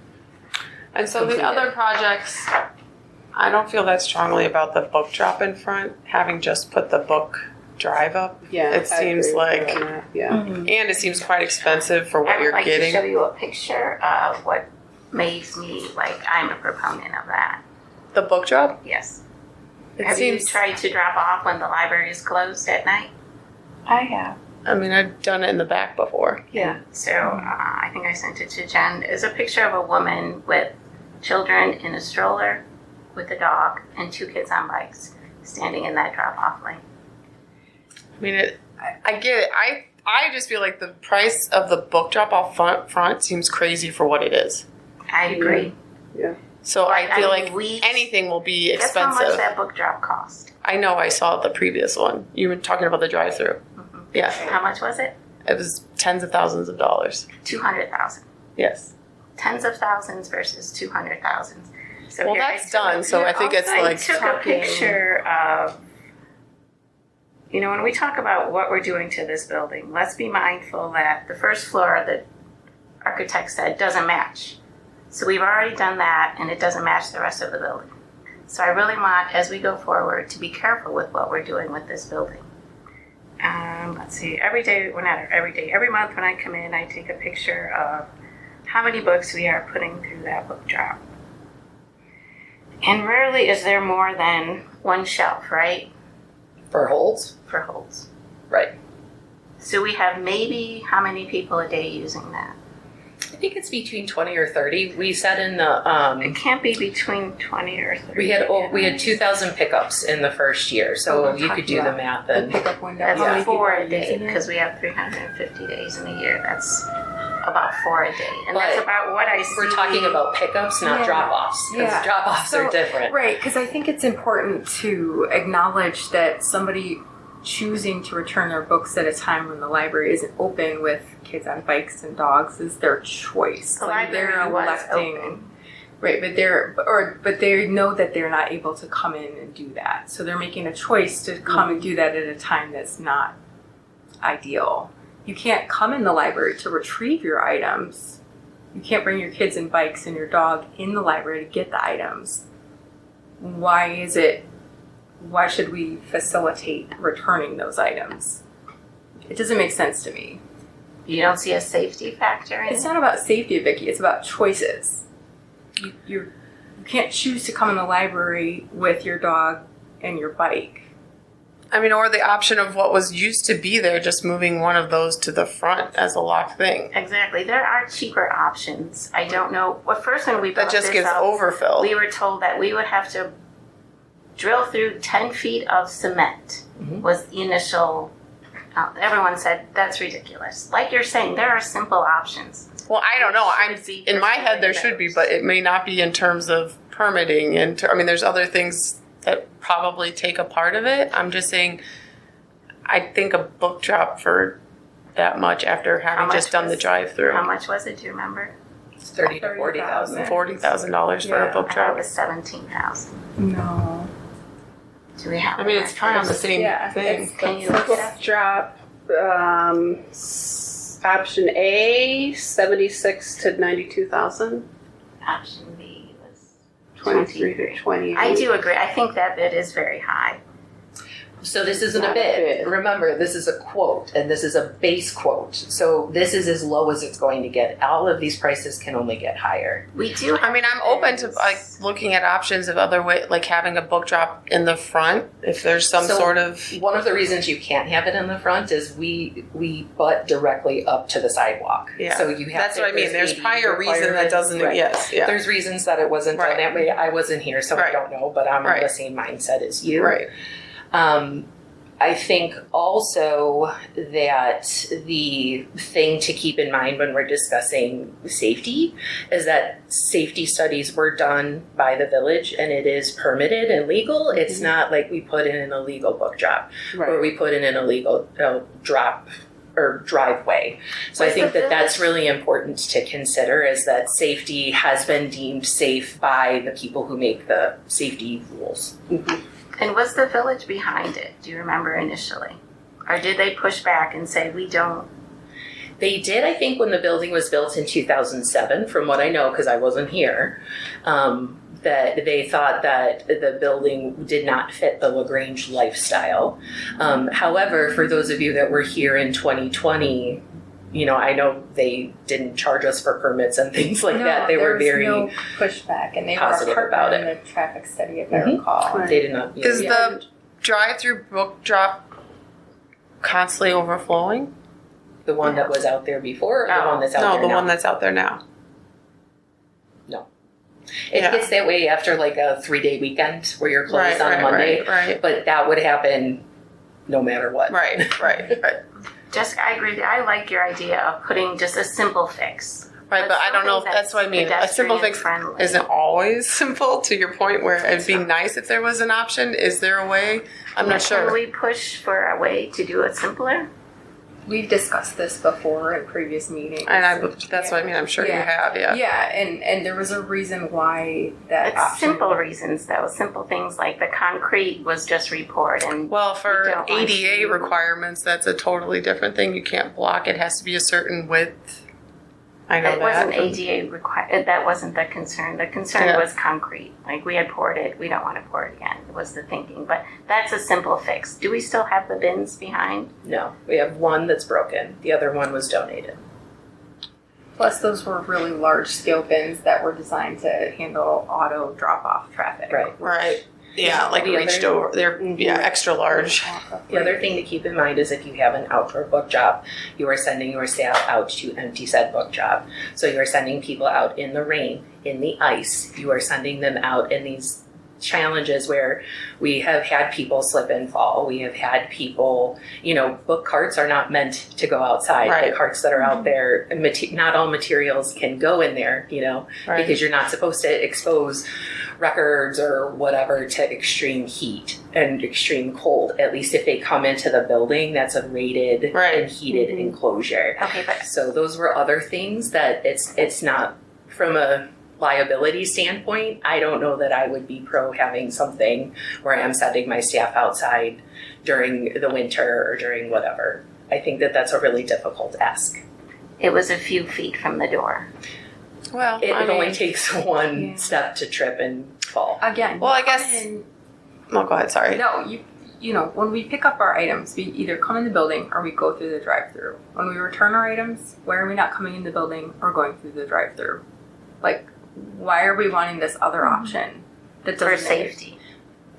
Speaker 3: And so the other projects, I don't feel that strongly about the book drop in front, having just put the book drive up.
Speaker 6: Yeah,
Speaker 3: it seems and it seems quite expensive for what you're getting.
Speaker 7: I would like to show you a picture of what makes me I'm a proponent of that.
Speaker 3: The book drop?
Speaker 7: Yes. Have you tried to drop off when the library is closed at night?
Speaker 8: I have.
Speaker 3: I mean, I've done it in the back before.
Speaker 7: Yeah. So I think I sent it to Jen. It's a picture of a woman with children in a stroller with a dog and 2 kids on bikes standing in that drop-off lane.
Speaker 3: I mean, I get it. I just feel like the price of the book drop-off front seems crazy for what it is.
Speaker 7: I agree.
Speaker 6: Yeah.
Speaker 3: So I feel anything will be expensive.
Speaker 7: Guess how much that book drop cost?
Speaker 3: I know. I saw the previous one. You were talking about the drive-through.
Speaker 7: Mm-hmm.
Speaker 3: Yeah.
Speaker 7: How much was it?
Speaker 3: It was tens of thousands of dollars.
Speaker 7: 200,000.
Speaker 3: Yes.
Speaker 7: Tens of thousands versus 200,000. So
Speaker 3: Well,
Speaker 7: here,
Speaker 3: that's done, so I think it's
Speaker 7: I
Speaker 3: like
Speaker 7: took a picture of, when we talk about what we're doing to this building, let's be mindful that the first floor, the architect said, doesn't match. So we've already done that, and it doesn't match the rest of the building. So I really want, as we go forward, to be careful with what we're doing with this building. Let's see, every month when I come in, I take a picture of how many books we are putting through that book drop. And rarely is there more than one shelf, right?
Speaker 4: For holds?
Speaker 7: For holds.
Speaker 4: Right.
Speaker 7: So we have maybe how many people a day using that?
Speaker 4: I think it's between 20 or 30. We said in the
Speaker 7: It can't be between 20 or 30.
Speaker 4: we had 2,000 pickups in the first year, so
Speaker 1: we're
Speaker 4: you could do the
Speaker 1: talking
Speaker 4: math
Speaker 1: The
Speaker 4: and
Speaker 1: pickup window.
Speaker 7: That's
Speaker 1: How many people
Speaker 7: four
Speaker 1: are
Speaker 7: a day
Speaker 1: using it?
Speaker 7: because we have 350 days in a year. That's about 4 a day. And that's
Speaker 4: But
Speaker 7: about what I see.
Speaker 4: we're talking about pickups, not
Speaker 1: Yeah.
Speaker 4: drop-offs, because
Speaker 1: Yeah.
Speaker 4: drop-offs
Speaker 1: So-
Speaker 4: are different.
Speaker 1: Right, because I think it's important to acknowledge that somebody choosing to return their books at a time when the library isn't open with kids on bikes and dogs is their choice.
Speaker 7: The
Speaker 1: Like,
Speaker 7: library
Speaker 1: they're
Speaker 7: was
Speaker 1: electing,
Speaker 7: open.
Speaker 1: right? But they know that they're not able to come in and do that, so they're making a choice to come and do that at a time that's not ideal. You can't come in the library to retrieve your items. You can't bring your kids and bikes and your dog in the library to get the items. Why should we facilitate returning those items? It doesn't make sense to me.
Speaker 7: You don't see a safety factor in
Speaker 1: It's
Speaker 7: it?
Speaker 1: not about safety, Vicki. It's about choices. You can't choose to come in the library with your dog and your bike.
Speaker 3: I mean, or the option of what was used to be there, just moving one of those to the front as a locked thing.
Speaker 7: Exactly. There are cheaper options. I don't know. Well, first when we brought
Speaker 3: That just
Speaker 7: this
Speaker 3: gets
Speaker 7: up,
Speaker 3: overfilled.
Speaker 7: we were told that we would have to drill through 10 feet of cement was the initial. Everyone said that's ridiculous. Like you're saying, there are simple options.
Speaker 3: Well, I don't know.
Speaker 7: There
Speaker 3: I'm
Speaker 7: should be
Speaker 3: in my head there
Speaker 7: pursuing
Speaker 3: should be,
Speaker 7: those.
Speaker 3: but it may not be in terms of permitting. And I mean, there's other things that probably take a part of it. I'm just saying, I think a book drop for that much after having
Speaker 7: much
Speaker 3: just done the
Speaker 7: was-
Speaker 3: drive-through,
Speaker 7: How much was it? Do you remember?
Speaker 4: It's 30 to 40,000.
Speaker 3: $40,000 for
Speaker 1: Yeah.
Speaker 3: a book
Speaker 7: I thought it
Speaker 3: drop.
Speaker 7: was 17,000.
Speaker 1: No.
Speaker 7: Do we have?
Speaker 3: I mean, it's kind of the same
Speaker 1: Yeah,
Speaker 3: thing.
Speaker 7: Can you look it up?
Speaker 6: Drop, option A, 76 to 92,000,
Speaker 7: Option B was
Speaker 6: 23 to 28.
Speaker 7: I do agree. I think that bid is very high.
Speaker 4: So this isn't a
Speaker 6: Not a
Speaker 4: bid.
Speaker 6: bid.
Speaker 4: Remember, this is a quote, and this is a base quote. So this is as low as it's going to get. All of these prices can only get higher.
Speaker 7: We do.
Speaker 3: I mean, I'm open to
Speaker 7: bids.
Speaker 3: like looking at options of other way, like having a book drop in the front if there's some
Speaker 4: So-
Speaker 3: sort of.
Speaker 4: One of the reasons you can't have it in the front is we butt directly up to the sidewalk.
Speaker 3: Yeah.
Speaker 4: So you have
Speaker 3: That's
Speaker 4: to,
Speaker 3: what I mean. There's
Speaker 4: ADA
Speaker 3: probably a reason that
Speaker 4: requirements.
Speaker 3: doesn't.
Speaker 4: Right.
Speaker 3: Yes. Yeah.
Speaker 4: There's reasons that it wasn't done
Speaker 3: Right.
Speaker 4: that way. I wasn't here, so I
Speaker 3: Right.
Speaker 4: don't know, but I'm
Speaker 3: Right.
Speaker 4: in the same mindset as you.
Speaker 3: Right.
Speaker 4: I think also that the thing to keep in mind when we're discussing safety is that safety studies were done by the village and it is permitted and legal. It's not like we put in an illegal book drop or
Speaker 6: Right.
Speaker 4: we put in an illegal drop or driveway. So I
Speaker 7: Was
Speaker 4: think
Speaker 7: the
Speaker 4: that that's really important to consider is that safety has been deemed safe by the people who make the safety rules.
Speaker 7: And was the village behind it? Do you remember initially? Or did they push back and say, we don't?
Speaker 4: They did, I think, when the building was built in 2007, from what I know, because I wasn't here, that they thought that the building did not fit the LaGrange lifestyle. However, for those of you that were here in 2020, I know they didn't charge us for permits and things like that. They were very,
Speaker 1: no pushback, and they were
Speaker 4: positive
Speaker 1: a
Speaker 4: about
Speaker 1: partner in the traffic study, if I
Speaker 4: Mhm.
Speaker 1: recall.
Speaker 6: Right.
Speaker 4: they did not.
Speaker 3: Is
Speaker 1: Yeah.
Speaker 3: the drive-through book drop constantly overflowing?
Speaker 4: The one that was out there before, or the
Speaker 7: No.
Speaker 4: one that's out
Speaker 3: No,
Speaker 4: there
Speaker 3: the
Speaker 4: now?
Speaker 3: one that's out there now.
Speaker 4: It
Speaker 3: Yeah.
Speaker 4: gets that way after like a 3-day weekend where you're closed on a Monday,
Speaker 3: Right.
Speaker 4: but that would happen no matter what.
Speaker 3: Right.
Speaker 7: Jessica, I agree. I like your idea of putting just a simple fix.
Speaker 3: Right, but I don't know if
Speaker 7: something
Speaker 3: that's what I mean. A simple fix
Speaker 7: pedestrian-friendly.
Speaker 3: isn't always simple, to your point, where it'd be nice if there was an option. Is there a way? I'm not
Speaker 7: Can
Speaker 3: sure.
Speaker 7: we push for a way to do it simpler?
Speaker 1: we've discussed this before in previous meetings.
Speaker 3: And that's what I mean. I'm sure you have, yeah.
Speaker 1: Yeah, and there was a reason why that
Speaker 7: It's
Speaker 1: option.
Speaker 7: simple reasons though, simple things like the concrete was just repoured and
Speaker 3: Well,
Speaker 7: We
Speaker 3: for
Speaker 7: don't want
Speaker 3: ADA
Speaker 7: to-
Speaker 3: requirements, that's a totally different thing. You can't block. It has to be a certain width. I know
Speaker 7: it
Speaker 3: that.
Speaker 7: wasn't ADA required, that wasn't the concern. The concern
Speaker 3: Yeah.
Speaker 7: was concrete. Like we had poured it, we don't want to pour it again, was the thinking. But that's a simple fix. Do we still have the bins behind?
Speaker 2: No, we have one that's broken. The other one was donated.
Speaker 1: Plus, those were really large scale bins that were designed to handle auto drop off traffic.
Speaker 2: Right.
Speaker 3: Right. Yeah, like
Speaker 2: The
Speaker 3: reached
Speaker 2: other-
Speaker 3: over. They're extra large.
Speaker 2: The other thing to keep in mind is if you have an outdoor book job, you are sending your staff out to empty said book job. So you are sending people out in the rain, in the ice. You are sending them out in these challenges where we have had people slip and fall. We have had people, book carts are not meant to go outside.
Speaker 3: Right.
Speaker 2: The carts that are out there, not all materials can go in there,
Speaker 3: Right.
Speaker 2: because you're not supposed to expose records or whatever to extreme heat and extreme cold. At least if they come into the building, that's a rated
Speaker 3: Right.
Speaker 2: and heated enclosure.
Speaker 7: Okay, but
Speaker 2: So those were other things that it's not from a liability standpoint. I don't know that I would be pro having something where I'm sending my staff outside during the winter or during whatever. I think that that's a really difficult ask.
Speaker 7: it was a few feet from the door.
Speaker 3: Well,
Speaker 2: It
Speaker 3: I mean,
Speaker 2: only takes one
Speaker 1: Yeah.
Speaker 2: step to trip and fall.
Speaker 1: Again.
Speaker 3: Well, I
Speaker 1: you come
Speaker 3: guess-
Speaker 1: in-
Speaker 3: Oh, go ahead. Sorry.
Speaker 1: No, when we pick up our items, we either come in the building or we go through the drive-through. When we return our items, why are we not coming in the building or going through the drive-through? Like, why are we wanting this other option that
Speaker 7: For
Speaker 1: doesn't
Speaker 7: safety.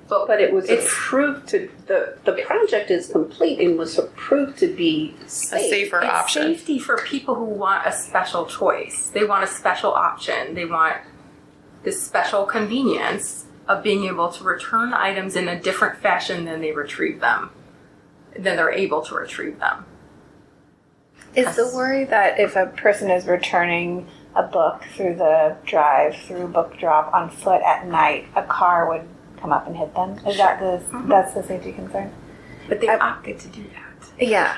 Speaker 6: But it was
Speaker 1: It's-
Speaker 6: approved to, the project is complete and was approved to be
Speaker 3: A
Speaker 6: safe.
Speaker 3: safer
Speaker 1: It's
Speaker 3: option.
Speaker 1: safety for people who want a special choice. They want a special option. They want this special convenience of being able to return items in a different fashion than they retrieve them, than they're able to retrieve them.
Speaker 8: Is the worry that if a person is returning a book through the drive-through book drop on foot at night, a car would come up and hit them? Is that that's the safety concern?
Speaker 1: But they opted to do that.
Speaker 8: Yeah.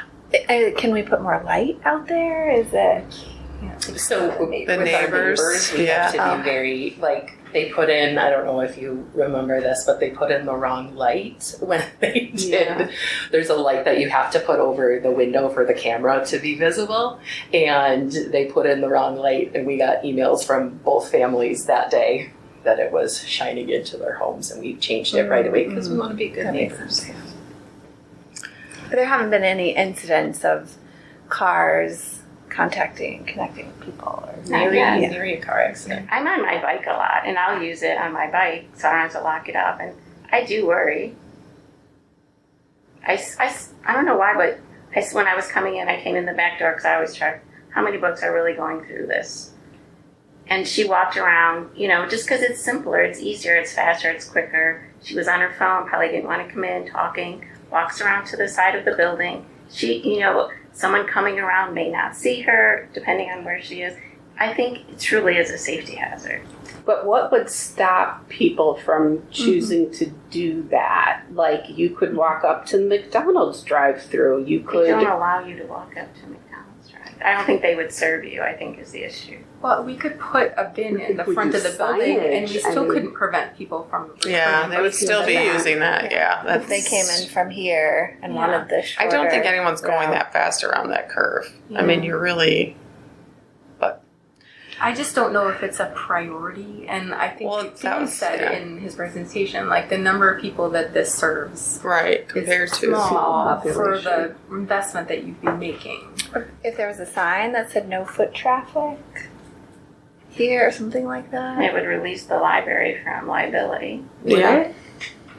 Speaker 8: Can we put more light out there? Is it?
Speaker 2: So with our
Speaker 3: neighbors,
Speaker 2: we have to
Speaker 8: yeah.
Speaker 2: be very, they put in, I don't know if you remember this, but they put in the wrong light when they did.
Speaker 6: Yeah.
Speaker 2: There's a light that you have to put over the window for the camera to be visible, and they put in the wrong light, and we got emails from both families that day that it was shining into their homes, and we changed it right away because we want to be good
Speaker 8: That makes
Speaker 2: neighbors.
Speaker 8: There haven't been any incidents of cars connecting people. Or
Speaker 7: Not yet.
Speaker 2: Near a car accident.
Speaker 7: I'm on my bike a lot, and I'll use it on my bike, so I don't have to lock it up. And I do worry. I don't know why, but when I was coming in, I came in the back door because I always check how many books are really going through this. And she walked around, just because it's simpler, it's easier, it's faster, it's quicker. She was on her phone, probably didn't want to come in talking, walks around to the side of the building. She, someone coming around may not see her, depending on where she is. I think it truly is a safety hazard.
Speaker 6: But what would stop people from choosing to do that? Like, you could walk up to McDonald's drive-through. You
Speaker 7: They
Speaker 6: could.
Speaker 7: don't allow you to walk up to McDonald's, right? I don't think they would serve you, I think is the issue.
Speaker 1: Well, we could put a bin in the
Speaker 6: We
Speaker 1: front
Speaker 6: do
Speaker 1: of the building, and we
Speaker 6: signage, I
Speaker 1: still
Speaker 6: mean-
Speaker 1: couldn't prevent people from.
Speaker 3: Yeah,
Speaker 1: returning
Speaker 3: they would
Speaker 1: books
Speaker 3: still
Speaker 1: in
Speaker 3: be
Speaker 1: the back.
Speaker 3: using that. Yeah, that's,
Speaker 8: If they came in from here and
Speaker 1: Yeah.
Speaker 8: wanted the
Speaker 3: I
Speaker 8: shorter
Speaker 3: don't think anyone's going
Speaker 8: route.
Speaker 3: that fast around that curve.
Speaker 1: Yeah.
Speaker 3: I mean, you're really.
Speaker 1: I just don't know if it's a priority, and I think
Speaker 3: Well,
Speaker 1: Dan
Speaker 3: that was-
Speaker 1: said
Speaker 3: yeah.
Speaker 1: in his presentation, like the number of people that this serves
Speaker 3: Right, compared
Speaker 1: is
Speaker 3: to
Speaker 1: small
Speaker 6: Small
Speaker 1: for
Speaker 6: population.
Speaker 1: the investment that you'd be making.
Speaker 8: If there was a sign that said no foot traffic here or something like that.
Speaker 7: It would release the library from liability.
Speaker 3: Yeah,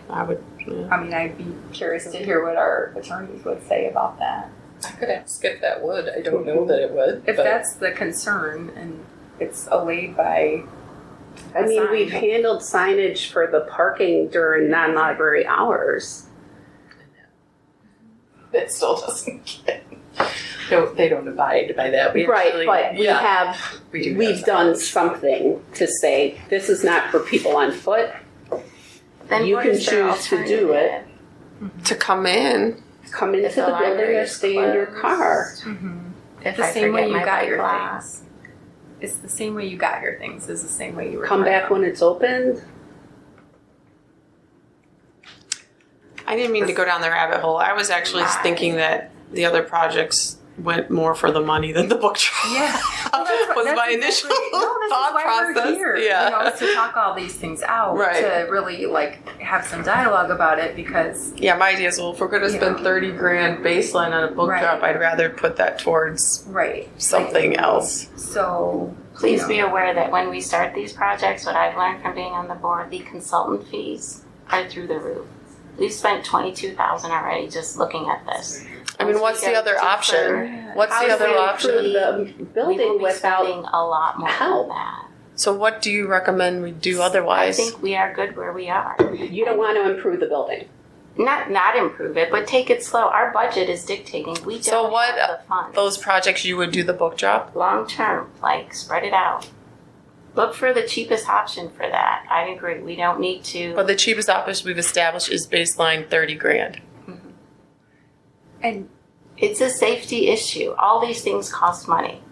Speaker 3: I would. Yeah.
Speaker 1: I mean, I'd be curious to hear what our attorneys would say about that.
Speaker 2: I could ask if that would. I don't know that it would.
Speaker 1: If
Speaker 2: but
Speaker 1: that's the concern and it's allayed by,
Speaker 6: I mean,
Speaker 1: sign.
Speaker 6: we've handled signage for the parking during non-library hours.
Speaker 2: it still doesn't get. No, they don't abide by that. We
Speaker 6: Right,
Speaker 2: actually-
Speaker 6: but
Speaker 2: yeah, we do
Speaker 6: we've
Speaker 2: have
Speaker 6: done
Speaker 2: signage.
Speaker 6: something to say, this is not for people on foot.
Speaker 7: Then
Speaker 6: You
Speaker 7: what
Speaker 6: can
Speaker 7: is their
Speaker 6: choose to do it.
Speaker 7: alternative?
Speaker 3: To come in,
Speaker 6: come into
Speaker 7: If
Speaker 6: the
Speaker 7: the
Speaker 6: building
Speaker 7: library
Speaker 6: or
Speaker 7: is
Speaker 6: stay in your car.
Speaker 7: If
Speaker 1: The
Speaker 7: I
Speaker 1: same way
Speaker 7: forget
Speaker 1: you
Speaker 7: my
Speaker 1: got
Speaker 7: bike
Speaker 1: your
Speaker 7: lock.
Speaker 1: things. It's the same way you got your things. Is the same way you
Speaker 6: Come back when it's open.
Speaker 3: I didn't mean to go down the rabbit hole. I was actually thinking that the other projects went more for the money than the book drop.
Speaker 1: Yeah,
Speaker 3: was my initial thought process.
Speaker 1: We're here,
Speaker 3: Yeah.
Speaker 1: you know, to talk all these things out,
Speaker 3: Right.
Speaker 1: to really like have some dialogue about it, because
Speaker 3: Yeah, my idea is, well, if we're going to spend 30 grand baseline on a book
Speaker 1: Right.
Speaker 3: drop, I'd rather put that towards
Speaker 1: right,
Speaker 3: something else.
Speaker 1: So
Speaker 7: Please
Speaker 1: you
Speaker 7: be
Speaker 1: know,
Speaker 7: aware that when we start these projects, what I've learned from being on the board, the consultant fees are through the roof. We've spent $22,000 already just looking at this.
Speaker 3: I mean,
Speaker 7: Once
Speaker 3: what's
Speaker 7: we
Speaker 3: the
Speaker 7: get
Speaker 3: other
Speaker 7: deeper,
Speaker 3: option? What's
Speaker 6: How
Speaker 3: the
Speaker 6: do
Speaker 3: other
Speaker 6: we
Speaker 3: option?
Speaker 6: improve the
Speaker 7: We will
Speaker 6: building
Speaker 7: be
Speaker 6: without
Speaker 7: spending a lot more
Speaker 6: help.
Speaker 7: than that.
Speaker 3: So what do you recommend we do
Speaker 7: I
Speaker 3: otherwise?
Speaker 7: think we are good where we are.
Speaker 6: You don't want to improve the building.
Speaker 7: Not improve it, but take it slow. Our budget is dictating. We don't
Speaker 3: So what-
Speaker 7: have the funds.
Speaker 3: Those projects you would do the book drop?
Speaker 7: Long term, like spread it out. Look for the cheapest option for that. I agree. We don't need to.
Speaker 3: But the cheapest option we've established is baseline 30 grand.
Speaker 1: and
Speaker 7: It's a safety issue. All these things cost money.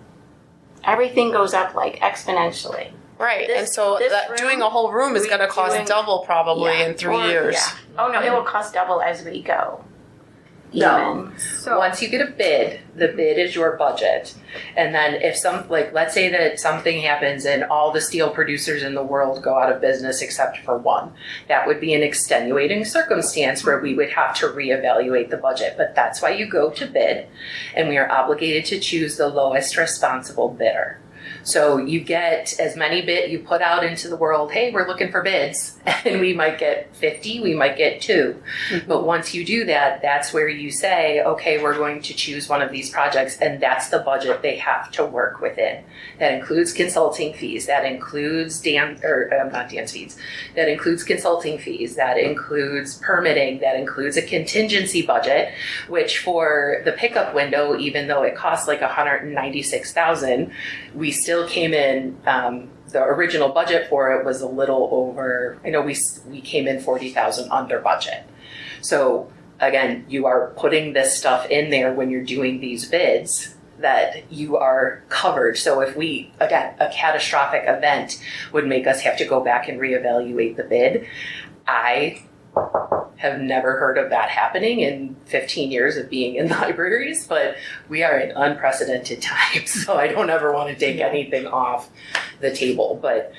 Speaker 7: Everything goes up like exponentially.
Speaker 3: Right,
Speaker 7: This-
Speaker 3: and so
Speaker 7: this
Speaker 3: that
Speaker 7: room,
Speaker 3: doing a whole room is going to cost
Speaker 7: redoing-
Speaker 3: double probably
Speaker 7: Yeah.
Speaker 3: in 3
Speaker 7: Or-
Speaker 3: years.
Speaker 7: Yeah. Oh no, it will cost double as we go.
Speaker 2: No.
Speaker 7: Even.
Speaker 1: so
Speaker 2: Once you get a bid, the bid is your budget. And then if let's say that something happens and all the steel producers in the world go out of business except for one, that would be an extenuating circumstance where we would have to reevaluate the budget. But that's why you go to bid, and we are obligated to choose the lowest responsible bidder. So you get as many you put out into the world, hey, we're looking for bids, and we might get 50, we might get 2. But once you do that, that's where you say, okay, we're going to choose one of these projects, and that's the budget they have to work within. That includes consulting fees, that includes not dance fees, that includes consulting fees, that includes permitting, that includes a contingency budget, which for the pickup window, even though it costs like $196,000, we still came in, the original budget for it was a little over, we came in 40,000 under budget. So again, you are putting this stuff in there when you're doing these bids that you are covered. So if a catastrophic event would make us have to go back and reevaluate the bid, I have never heard of that happening in 15 years of being in libraries, but we are in unprecedented times, so I don't ever want to take anything off the table. But,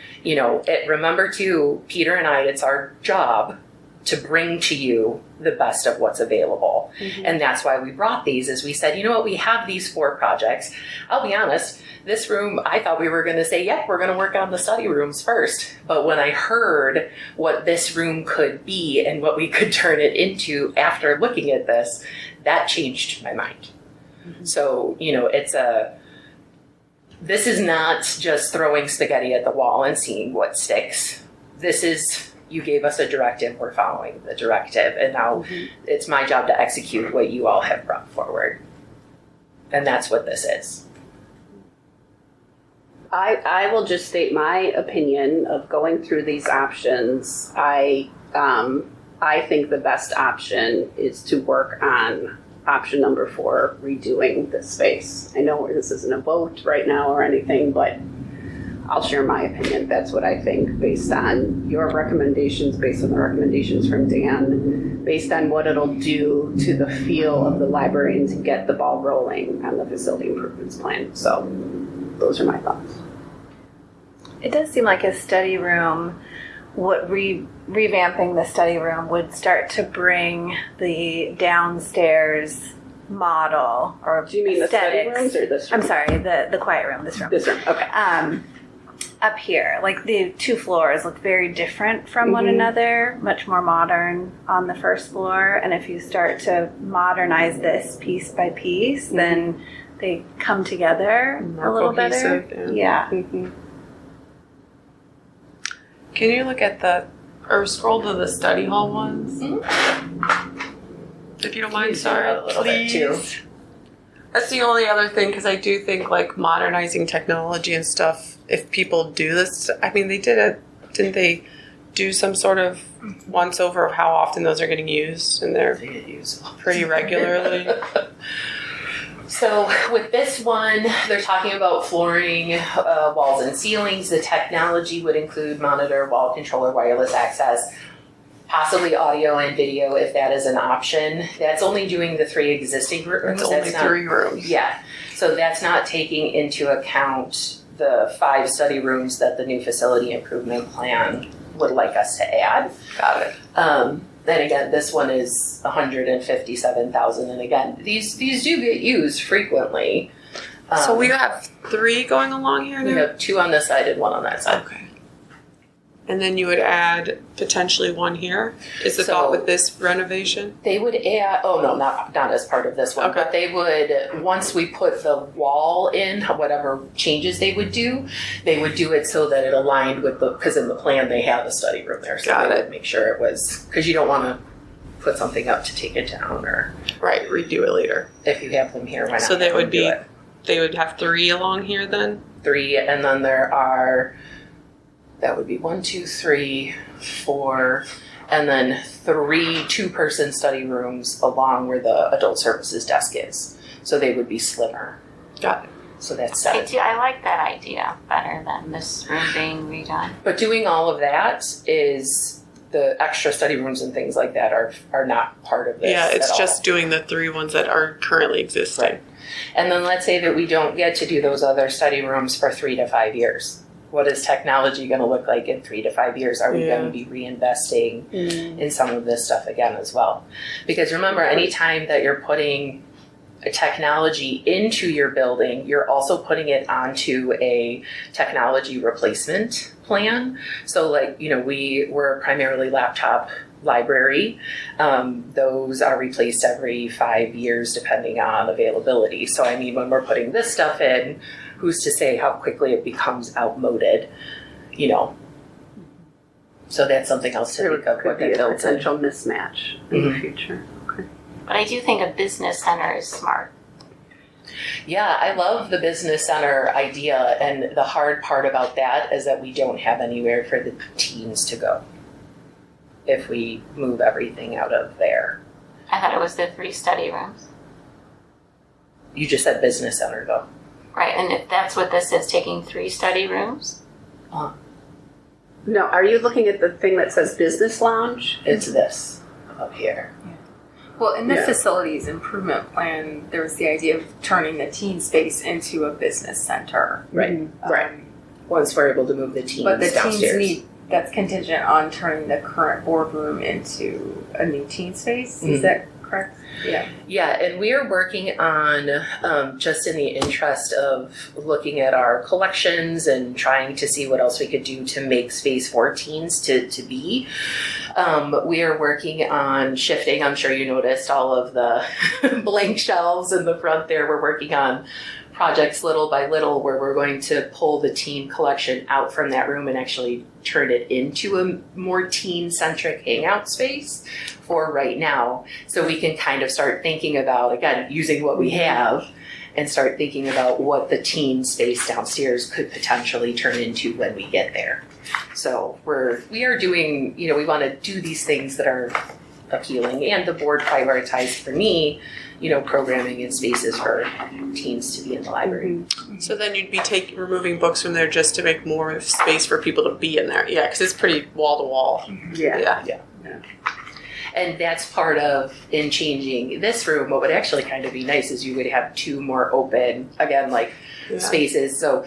Speaker 2: remember too, Peter and I, it's our job to bring to you the best of what's available. And that's why we brought these, is we said, you know what, we have these 4 projects. I'll be honest, this room, I thought we were going to say, yep, we're going to work on the study rooms first. But when I heard what this room could be and what we could turn it into after looking at this, that changed my mind. So, this is not just throwing spaghetti at the wall and seeing what sticks. This is, you gave us a directive, we're following the directive, and now it's my job to execute what you all have brought forward. And that's what this is.
Speaker 6: I will just state my opinion of going through these options. I think the best option is to work on option number 4, redoing the space. I know this isn't a vote right now or anything, but I'll share my opinion. That's what I think, based on your recommendations, based on the recommendations from Dan, based on what it'll do to the feel of the library and to get the ball rolling on the facility improvements plan. So those are my thoughts.
Speaker 8: It does seem like a study room, revamping the study room would start to bring the downstairs model or
Speaker 6: Do you mean the study
Speaker 8: aesthetics.
Speaker 6: rooms or this room?
Speaker 8: I'm sorry, the quiet room, this room.
Speaker 6: This room, okay.
Speaker 8: Up here, like the 2 floors look very different from one another, much more modern on the first floor. And if you start to modernize this piece by piece, then they come together
Speaker 3: More
Speaker 8: a little
Speaker 3: cohesive,
Speaker 8: better. Yeah.
Speaker 3: Can you look at or scroll to the study hall ones? If you don't mind, Sarah,
Speaker 2: a little bit, too.
Speaker 3: please. That's the only other thing, because I do think like modernizing technology and stuff, if people do this, I mean, they did it, didn't they do some sort of once over of how often those are getting used, and they're
Speaker 2: They get used.
Speaker 3: pretty regularly?
Speaker 2: So with this one, they're talking about flooring, walls and ceilings. The technology would include monitor, wall controller, wireless access, possibly audio and video if that is an option. That's only doing the 3 existing rooms.
Speaker 3: It's only
Speaker 2: That's not-
Speaker 3: 3 rooms.
Speaker 2: Yeah, so that's not taking into account the 5 study rooms that the new facility improvement plan would like us to add.
Speaker 3: Got it.
Speaker 2: Then again, this one is $157,000, and again, these do get used frequently.
Speaker 3: So we have 3 going along here
Speaker 2: we
Speaker 3: now?
Speaker 2: have 2 on this side and 1 on that side.
Speaker 3: Okay. And then you would add potentially 1 here? Is the
Speaker 2: So-
Speaker 3: thought with this renovation?
Speaker 2: They would add, oh no, not as part of this one,
Speaker 3: Okay.
Speaker 2: but they would, once we put the wall in, whatever changes they would do it so that it aligned with because in the plan they have a study room there. So
Speaker 3: Got
Speaker 2: they
Speaker 3: it.
Speaker 2: would make sure it was, because you don't want to put something up to take it down, or
Speaker 3: Right, redo it later.
Speaker 2: if you have them here, why not?
Speaker 3: So they
Speaker 2: have
Speaker 3: would
Speaker 2: them do
Speaker 3: be,
Speaker 2: it?
Speaker 3: they would have 3 along here then?
Speaker 2: 3, and then there are, that would be 1, 2, 3, 4, and then 3 2-person study rooms along where the adult services desk is. So they would be slimmer.
Speaker 3: Got it.
Speaker 2: So that's 7.
Speaker 7: I like that idea better than this room being redone.
Speaker 2: But doing all of that is the extra study rooms and things like that are not part of this.
Speaker 3: Yeah, it's
Speaker 2: at
Speaker 3: just
Speaker 2: all.
Speaker 3: doing the 3 ones that are currently existing.
Speaker 2: Right. And then let's say that we don't get to do those other study rooms for 3 to 5 years. What is technology going to look like in 3 to 5 years? Are we
Speaker 3: Yeah.
Speaker 2: going to be reinvesting in some of this stuff again as well? Because remember, anytime that you're putting a technology into your building, you're also putting it onto a technology replacement plan. So like, we were primarily laptop library. Those are replaced every 5 years depending on availability. So I mean, when we're putting this stuff in, who's to say how quickly it becomes outmoded, So that's something else to
Speaker 6: There
Speaker 2: think of.
Speaker 6: could
Speaker 2: What
Speaker 6: be
Speaker 2: that
Speaker 6: a
Speaker 2: builds in.
Speaker 6: potential mismatch in the future.
Speaker 7: But I do think a business center is smart.
Speaker 2: Yeah, I love the business center idea, and the hard part about that is that we don't have anywhere for the teens to go if we move everything out of there.
Speaker 7: I thought it was the 3 study rooms.
Speaker 2: You just said business center though.
Speaker 7: Right, and if that's what this is, taking 3 study rooms?
Speaker 6: No, are you looking at the thing that says business lounge?
Speaker 2: It's this up here.
Speaker 1: Well, in the
Speaker 6: Yeah.
Speaker 1: facilities improvement plan, there was the idea of turning the teen space into a business center.
Speaker 2: Right.
Speaker 6: Right.
Speaker 2: Once we're able to move the teens
Speaker 1: But the
Speaker 2: downstairs.
Speaker 1: teens that's contingent on turning the current boardroom into a new teen space. Is that correct? Yeah.
Speaker 2: Yeah, and we are working on, just in the interest of looking at our collections and trying to see what else we could do to make space for teens to be. We are working on shifting, I'm sure you noticed all of the blank shelves in the front there. We're working on projects little by little where we're going to pull the teen collection out from that room and actually turn it into a more teen-centric hangout space for right now. So we can kind of start thinking about, again, using what we have and start thinking about what the teen space downstairs could potentially turn into when we get there. So we are doing, we want to do these things that are appealing, and the board prioritized for me, programming and spaces for teens to be in the library.
Speaker 3: So then you'd be removing books from there just to make more space for people to be in there. Yeah, because it's pretty wall to wall.
Speaker 6: Yeah.
Speaker 2: And that's part of, in changing this room, what would actually kind of be nice is you would have 2 more open, again, spaces. So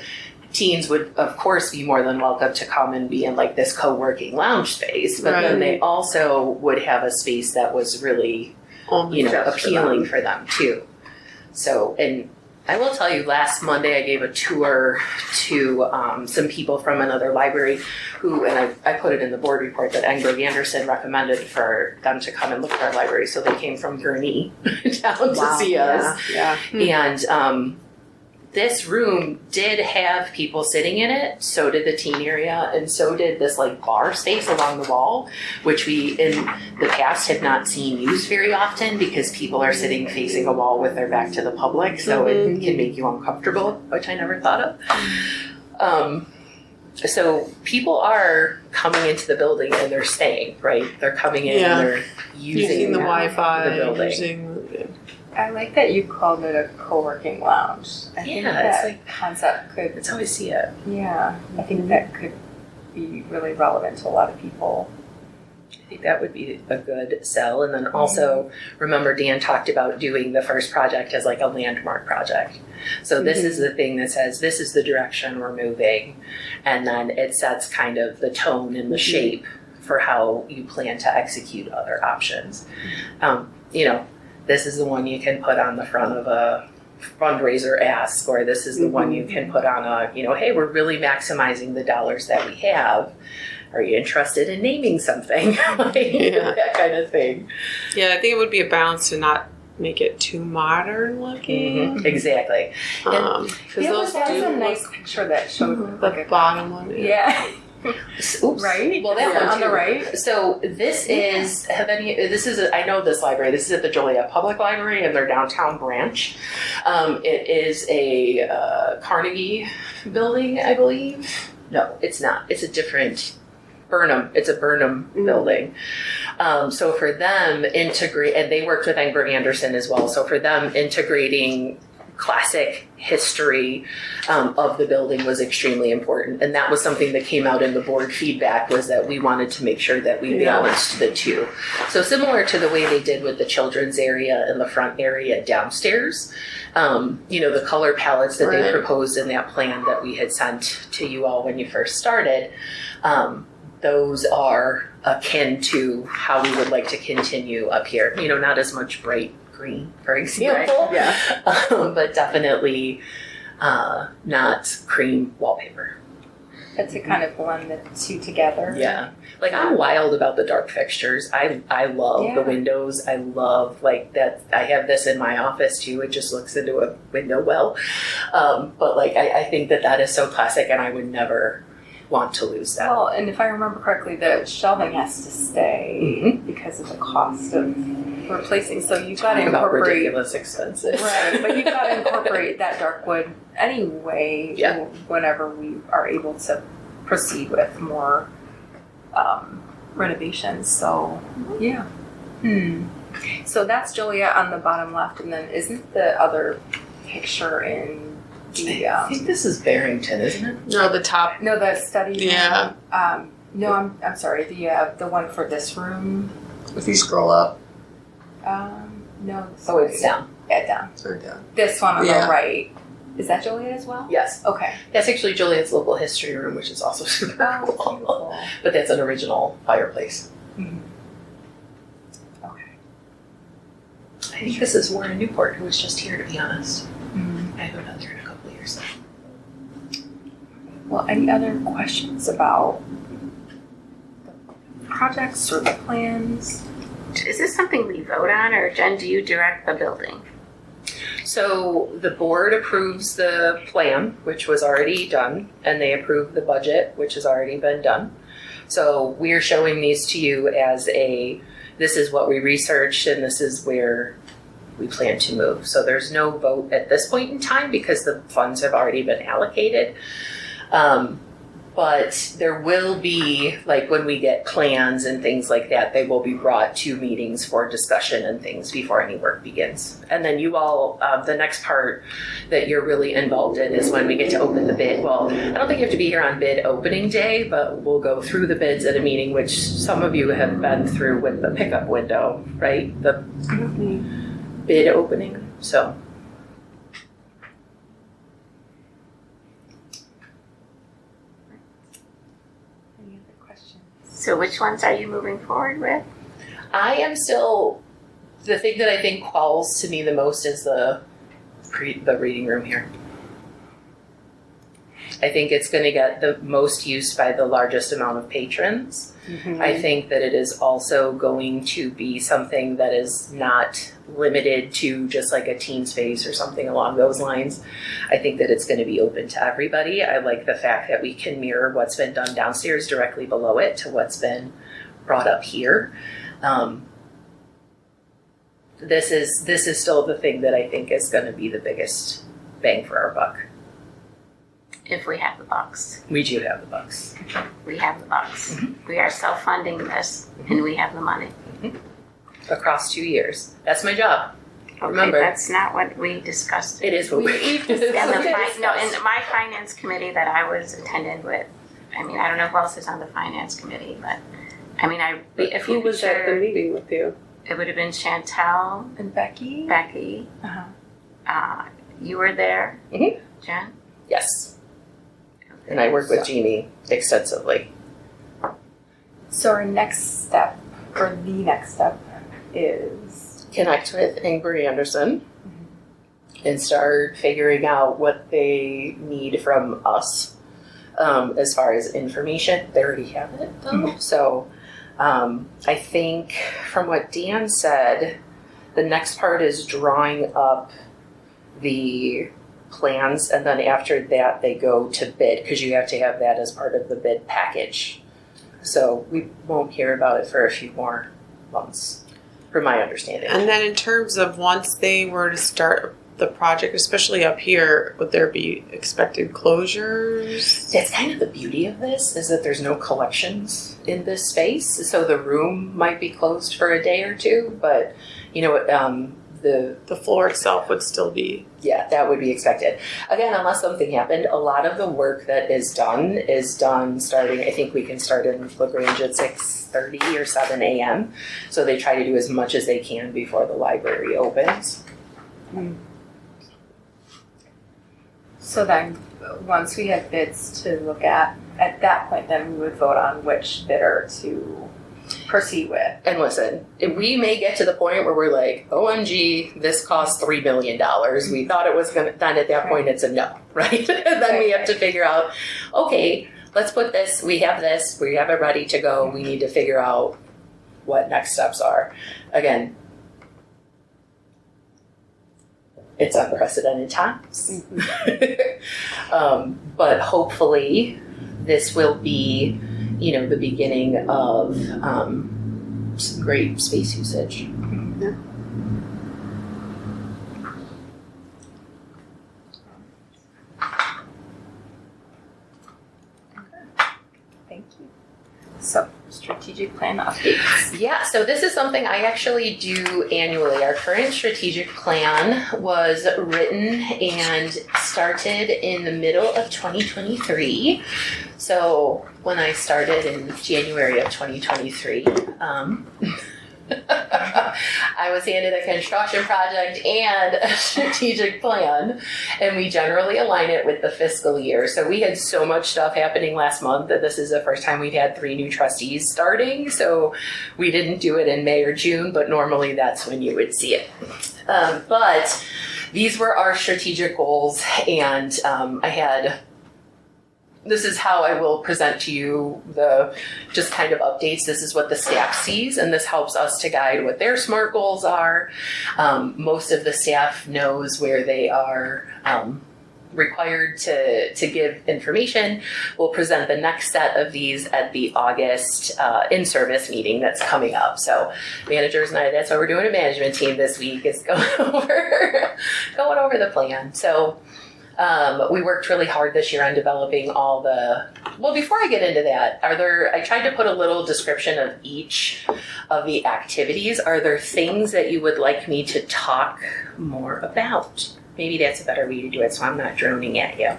Speaker 2: teens would, of course, be more than welcome to come and be in this co-working lounge space, but then they also would have a space that was really, appealing for them too. So, and I will tell you, last Monday I gave a tour to some people from another library who, and I put it in the board report that Engberg Anderson recommended for them to come and look at our library. So they came from Gurnee down to see us.
Speaker 6: Yeah.
Speaker 2: And this room did have people sitting in it, so did the teen area, and so did this bar space along the wall, which we in the past had not seen used very often because people are sitting facing a wall with their back to the public, so it can make you uncomfortable, which I never thought of. So people are coming into the building and they're staying, right? They're coming in
Speaker 3: Yeah.
Speaker 2: and they're using
Speaker 3: the Wi-Fi,
Speaker 2: the building.
Speaker 3: using
Speaker 1: I like that you called it a co-working lounge. I think
Speaker 2: Yeah,
Speaker 1: that
Speaker 2: it's like
Speaker 1: concept could,
Speaker 2: that's how I see it.
Speaker 1: yeah, I think that could be really relevant to a lot of people.
Speaker 2: I think that would be a good sell. And then also remember Dan talked about doing the first project as like a landmark project. So this is the thing that says this is the direction we're moving, and then it sets kind of the tone and the shape for how you plan to execute other options. You know, this is the one you can put on the front of a fundraiser ask, or this is the one you can put on a, you know, hey, we're really maximizing the dollars that we have. Are you interested in naming something? That kind of thing.
Speaker 3: Yeah, I think it would be a balance to not make it too modern looking.
Speaker 2: Exactly.
Speaker 3: Because those
Speaker 1: That's
Speaker 3: do
Speaker 1: a nice picture that showed
Speaker 3: the bottom one.
Speaker 1: yeah.
Speaker 2: Oops.
Speaker 1: Right?
Speaker 2: Well, that
Speaker 1: Yeah.
Speaker 2: one
Speaker 1: On the
Speaker 2: too.
Speaker 1: right.
Speaker 2: So this is, I know this library. This is at the Joliet Public Library in their downtown branch. It is a Carnegie building, I believe. No, it's not. It's a different Burnham. It's a Burnham building. So for them integrate, and they worked with Egbert Anderson as well. So for them integrating classic history of the building was extremely important, and that was something that came out in the board feedback, was that we wanted to make sure that we balanced the two. So similar to the way they did with the children's area and the front area downstairs, you know, the color palettes that they proposed in that plan that we had sent to you all when you first started, those are akin to how we would like to continue up here. You know, not as much bright green, for example, but definitely not cream wallpaper.
Speaker 1: But to kind of blend the two together.
Speaker 2: Yeah. Like I'm wild about the dark fixtures. I love the windows. I love like that. I have this in my office too. It just looks into a window well. But like I think that is so classic, and I would never want to lose that.
Speaker 1: Well, and if I remember correctly, the shelving has to stay because of the cost of replacing. So you've got to
Speaker 2: About
Speaker 1: incorporate,
Speaker 2: ridiculous expensive.
Speaker 1: right? But you've got to incorporate that dark wood anyway.
Speaker 2: Yeah.
Speaker 1: Whenever we are able to proceed with more renovations. So yeah. So that's Joliet on the bottom left, and then isn't the other picture in the
Speaker 2: I think this is Barrington, isn't it?
Speaker 3: No, the top.
Speaker 1: no, the study
Speaker 3: Yeah.
Speaker 1: room. No, I'm sorry. The one for this room.
Speaker 3: If you scroll up
Speaker 1: No.
Speaker 2: Oh,
Speaker 1: sorry.
Speaker 2: it's down.
Speaker 1: Yeah, down.
Speaker 3: or down.
Speaker 1: This one on
Speaker 3: Yeah.
Speaker 1: the right. Is that Joliet as well?
Speaker 2: Yes.
Speaker 1: Okay.
Speaker 2: That's actually Juliet's local history room, which is also super
Speaker 1: Oh,
Speaker 2: cool.
Speaker 1: beautiful.
Speaker 2: But that's an original fireplace.
Speaker 1: Okay.
Speaker 2: I think this is Warren Newport, who was just here, to be honest. I haven't been there in a couple of years.
Speaker 1: Well, any other questions about the projects or the plans?
Speaker 7: Is this something we vote on, or Jen, do you direct the building?
Speaker 2: So the board approves the plan, which was already done, and they approve the budget, which has already been done. So we're showing these to you as this is what we researched and this is where we plan to move. So there's no vote at this point in time because the funds have already been allocated. But there will be, like when we get plans and things like that, they will be brought to meetings for discussion and things before any work begins. And then you all, the next part that you're really involved in is when we get to open the bid. Well, I don't think you have to be here on bid opening day, but we'll go through the bids at a meeting, which some of you have been through with the pickup window, right? The bid opening, so.
Speaker 1: Any other questions?
Speaker 7: So which ones are you moving forward with?
Speaker 2: I am still, the thing that I think calls to me the most is the reading room here. I think it's going to get the most use by the largest amount of patrons. I think that it is also going to be something that is not limited to just like a teen space or something along those lines. I think that it's going to be open to everybody. I like the fact that we can mirror what's been done downstairs directly below it to what's been brought up here. This is still the thing that I think is going to be the biggest bang for our buck.
Speaker 7: if we have the bucks.
Speaker 2: We do have the bucks.
Speaker 7: We have the bucks.
Speaker 2: Mm-hmm.
Speaker 7: We are self-funding this, and we have the money.
Speaker 2: Across 2 years. That's my job.
Speaker 7: Okay,
Speaker 2: Remember.
Speaker 7: that's not what we discussed.
Speaker 2: It is what we've discussed.
Speaker 7: In my finance committee that I was attended with, I mean, I don't know who else is on the finance committee, but I mean, if
Speaker 6: Who
Speaker 7: you
Speaker 6: was at the
Speaker 7: picture,
Speaker 6: meeting with you?
Speaker 7: it would have been Chantel,
Speaker 1: And Becky?
Speaker 7: Becky.
Speaker 1: Uh-huh.
Speaker 7: You were there,
Speaker 2: Mhm.
Speaker 7: Jen?
Speaker 2: Yes. And I work with Jeannie extensively.
Speaker 1: So our next step, or the next step, is
Speaker 2: Connect with Ingrid Anderson and start figuring out what they need from us as far as information. They already have it though. So I think from what Dan said, the next part is drawing up the plans, and then after that they go to bid, because you have to have that as part of the bid package. So we won't hear about it for a few more months, from my understanding.
Speaker 3: And then in terms of once they were to start the project, especially up here, would there be expected closures?
Speaker 2: That's kind of the beauty of this, is that there's no collections in this space. So the room might be closed for a day or two, but you know,
Speaker 3: The floor itself would still be.
Speaker 2: yeah, that would be expected. Again, unless something happened, a lot of the work that is done starting, I think we can start in Grange at 6:30 or 7 a.m. So they try to do as much as they can before the library opens.
Speaker 1: so then once we have bids to look at that point, then we would vote on which bidder to proceed with.
Speaker 2: And listen, if we may get to the point where we're like, OMG, this costs $3 million. We thought it was going to, then at that point it's a no, right? And then we have to figure out, okay, let's put this, we have it ready to go. We need to figure out what next steps are. Again, it's unprecedented times. But hopefully this will be, you know, the beginning of some great space usage.
Speaker 6: Yeah.
Speaker 1: Thank you. So, strategic plan updates.
Speaker 2: Yeah, so this is something I actually do annually. Our current strategic plan was written and started in the middle of 2023. So when I started in January of 2023, I was handed a construction project and a strategic plan, and we generally align it with the fiscal year. So we had so much stuff happening last month that this is the first time we'd had 3 new trustees starting. So we didn't do it in May or June, but normally that's when you would see it. But these were our strategic goals, and this is how I will present to you the just kind of updates. This is what the staff sees, and this helps us to guide what their SMART goals are. Most of the staff knows where they are required to give information. We'll present the next set of these at the August in-service meeting that's coming up. So managers and I, that's what we're doing a management team this week, is going over the plan. So we worked really hard this year on developing all well, before I get into that, I tried to put a little description of each of the activities. Are there things that you would like me to talk more about? Maybe that's a better way to do it, so I'm not droning at you.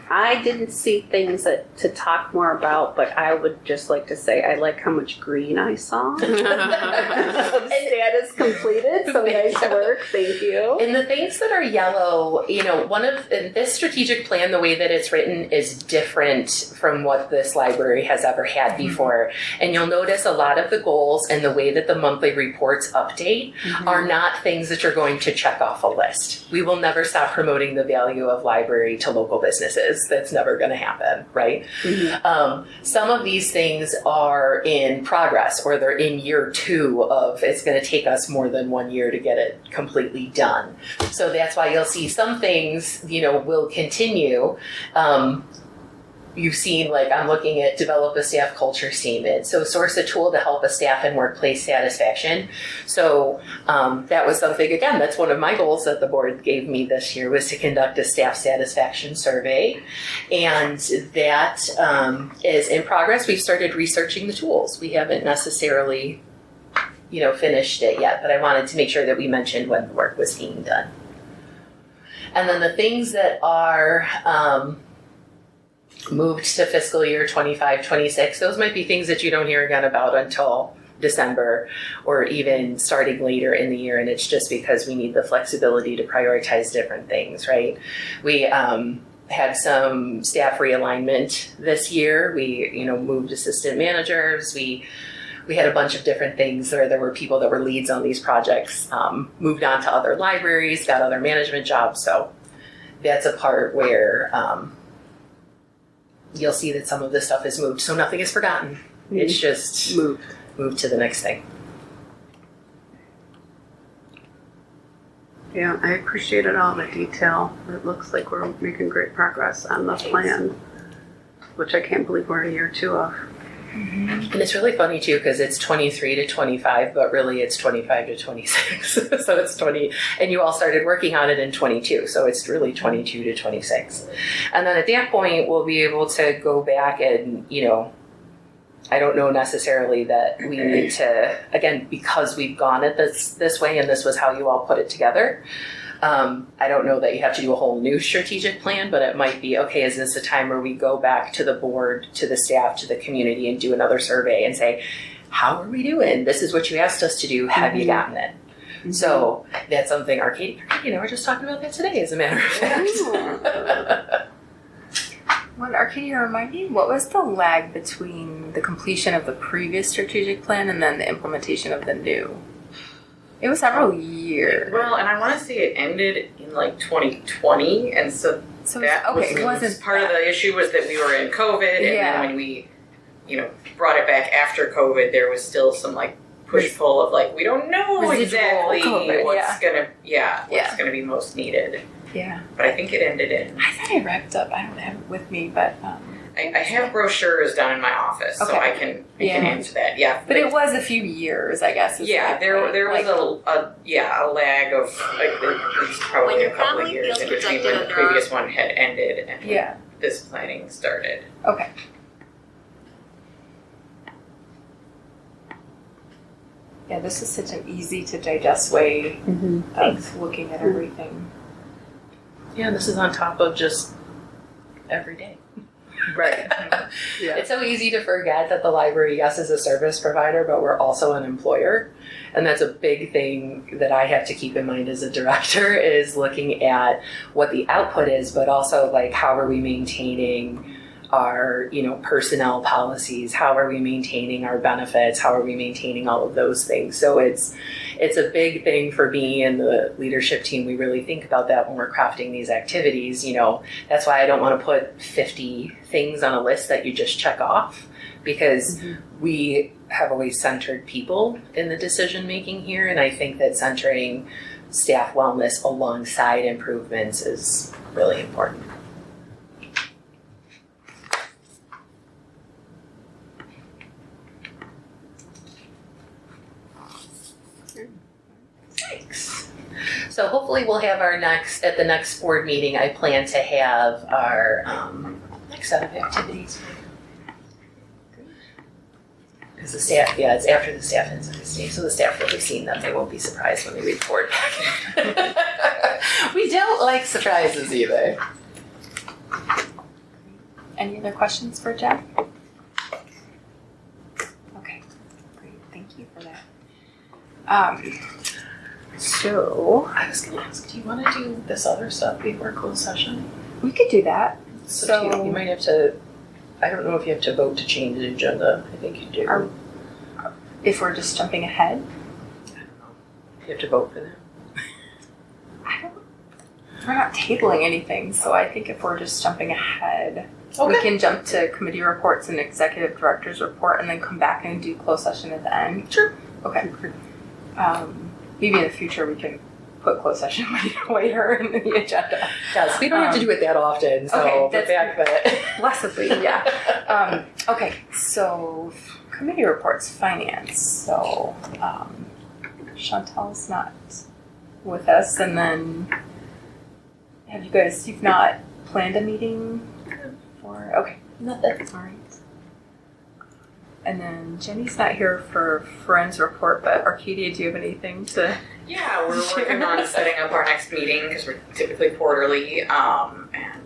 Speaker 6: I didn't see things to talk more about, but I would just like to say I like how much green I saw. Status completed, so nice work, thank you.
Speaker 2: And the things that are yellow, you know, this strategic plan, the way that it's written is different from what this library has ever had before. And you'll notice a lot of the goals and the way that the monthly reports update are not things that you're going to check off a list. We will never stop promoting the value of library to local businesses. That's never going to happen, right? Some of these things are in progress, or they're in year 2 of it's going to take us more than 1 year to get it completely done. So that's why you'll see some things, you know, will continue. you've seen, like, I'm looking at develop a staff culture statement. So source a tool to help a staff and workplace satisfaction. So that was something, again, that's one of my goals that the board gave me this year, was to conduct a staff satisfaction survey. And that is in progress. We've started researching the tools. We haven't necessarily, finished it yet, but I wanted to make sure that we mentioned when the work was being done. And then the things that are moved to fiscal year 25-26, those might be things that you don't hear again about until December or even starting later in the year, and it's just because we need the flexibility to prioritize different things, right? We had some staff realignment this year. We, moved assistant managers. We had a bunch of different things where there were people that were leads on these projects, moved on to other libraries, got other management jobs. So that's a part where you'll see that some of this stuff is moved. So nothing is forgotten. Mm-hmm. It's just moved to the next thing.
Speaker 6: Yeah, I appreciated all the detail. It looks like we're making great progress on the plan, which I can't believe we're in year 2 of.
Speaker 2: Mm-hmm. And it's really funny too, because it's 23 to 25, but really it's 25 to 26. So it's 20, and you all started working on it in 22. So it's really 22 to 26. And then at that point, we'll be able to go back and, I don't know necessarily that we need to, again, because we've gone at this way and this was how you all put it together. I don't know that you have to do a whole new strategic plan, but it might be, okay, is this a time where we go back to the board, to the staff, to the community and do another survey and say, how are we doing? This is what you asked us to do. Have you gotten it? Mm-hmm. So that's something Arcadia and I were just talking about that today, as a matter of fact.
Speaker 1: Well, Arcadia, remind me, what was the lag between the completion of the previous strategic plan and then the implementation of the new? It was several years.
Speaker 5: Well, and I want to say it ended in 2020, and so that was part of the issue was that we were in COVID, and then when we, brought it back after COVID, there was still some push-pull of we don't know exactly
Speaker 1: COVID,
Speaker 5: what's gonna be most needed.
Speaker 1: Yeah.
Speaker 5: But I think it ended in.
Speaker 1: I thought I wrapped up. I don't have it with me, but
Speaker 5: I have broachures down in my office, so I can answer that. Yeah,
Speaker 1: but it was a few years, I guess.
Speaker 5: Yeah, there was a lag of at least probably a couple of years in between when the previous one had ended and this planning started.
Speaker 1: Okay. Yeah, this is such an easy to digest way of looking at everything.
Speaker 2: Yeah, this is on top of just every day.
Speaker 6: Right.
Speaker 2: Yeah. It's so easy to forget that the library, yes, is a service provider, but we're also an employer. And that's a big thing that I have to keep in mind as a director, is looking at what the output is, but also how are we maintaining our, personnel policies? How are we maintaining our benefits? How are we maintaining all of those things? So it's a big thing for me and the leadership team. We really think about that when we're crafting these activities. That's why I don't want to put 50 things on a list that you just check off, because we have always centered people in the decision making here. And I think that centering staff wellness alongside improvements is really important. So hopefully we'll have at the next board meeting, I plan to have our next set of activities. Because the staff, it's after the staff insights day, so the staff will have seen them. They won't be surprised when they report back. We don't like surprises either.
Speaker 1: Any other questions for Jeff? Okay, great. Thank you for that. So
Speaker 2: I was going to ask, do you want to do this other stuff before closed session?
Speaker 1: we could do that.
Speaker 2: So you might have to, I don't know if you have to vote to change the agenda. I think you do.
Speaker 1: If we're just jumping ahead?
Speaker 2: I don't know. You have to vote for that.
Speaker 1: We're not tabling anything, so I think if we're just jumping ahead,
Speaker 2: Okay.
Speaker 1: we can jump to committee reports and executive director's report and then come back and do closed session at the end.
Speaker 2: Sure.
Speaker 1: Okay. Maybe in the future we can put closed session later in the agenda.
Speaker 2: Yes, we don't have to do it that often, so
Speaker 1: okay,
Speaker 2: the fact that
Speaker 1: Blessedly, yeah. Okay, so committee reports, finance. So Chantal's not with us, and then you've not planned a meeting for, okay.
Speaker 2: nothing.
Speaker 1: All right. And then Jenny's not here for Friends report, but Arcadia, do you have anything to?
Speaker 5: Yeah, we're working on setting up our next meeting because we're typically quarterly, and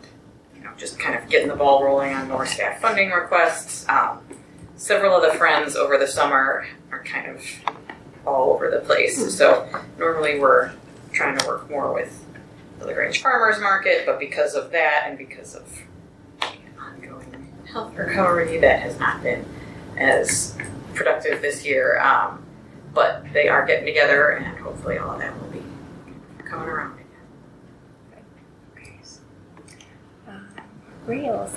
Speaker 5: just kind of getting the ball rolling on more staff funding requests. Several of the friends over the summer are kind of all over the place. So normally we're trying to work more with the Grange Farmers Market, but because of that and because of ongoing health recovery, that has not been as productive this year. But they are getting together, and hopefully all of that will be coming around again.
Speaker 1: Okay. Rails,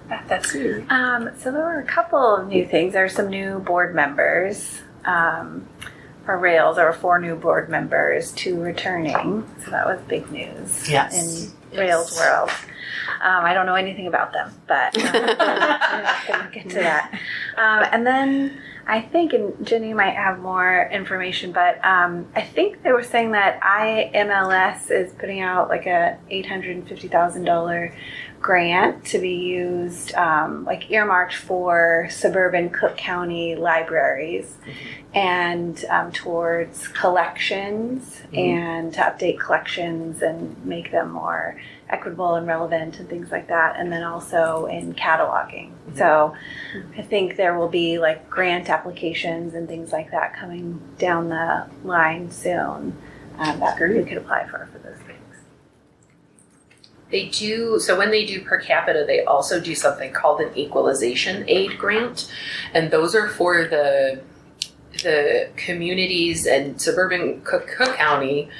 Speaker 1: that's you.
Speaker 8: So there were a couple of new things. There are some new board members. For Rails, there were 4 new board members, 2 returning. So that was big news in Rails world. I don't know anything about them, but we'll get to that. And then I think, and Jenny might have more information, but I think they were saying that IMLS is putting out like a $850,000 grant to be used, like earmarked for suburban Cook County libraries and towards collections and to update collections and make them more equitable and relevant and things like that, and then also in cataloging. So I think there will be like grant applications and things like that coming down the line soon that we could apply for those things.
Speaker 2: They do, so when they do per capita, they also do something called an equalization aid grant. And those are for the communities and suburban Cook County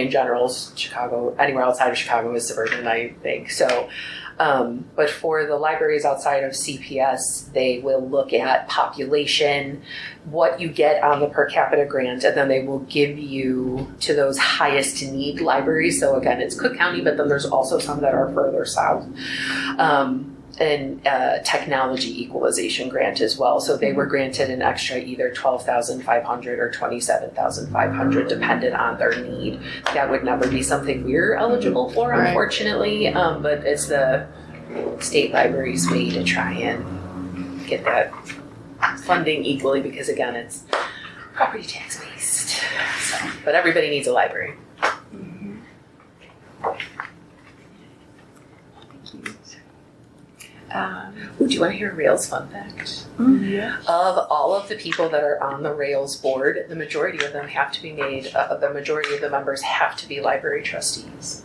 Speaker 2: in general, Chicago, anywhere outside of Chicago is suburban, I think. So, but for the libraries outside of CPS, they will look at population, what you get on the per capita grant, and then they will give you to those highest need libraries. So again, it's Cook County, but then there's also some that are further south. And technology equalization grant as well. So they were granted an extra either $12,500 or $27,500 dependent on their need. That would never be something we're eligible for, unfortunately, but it's the state library's way to try and get that funding equally because again, it's property tax based. So, but everybody needs a library. Do you want to hear a Rails fun fact?
Speaker 1: Yeah.
Speaker 2: Of all of the people that are on the Rails board, the majority of them have to be the majority of the members have to be library trustees.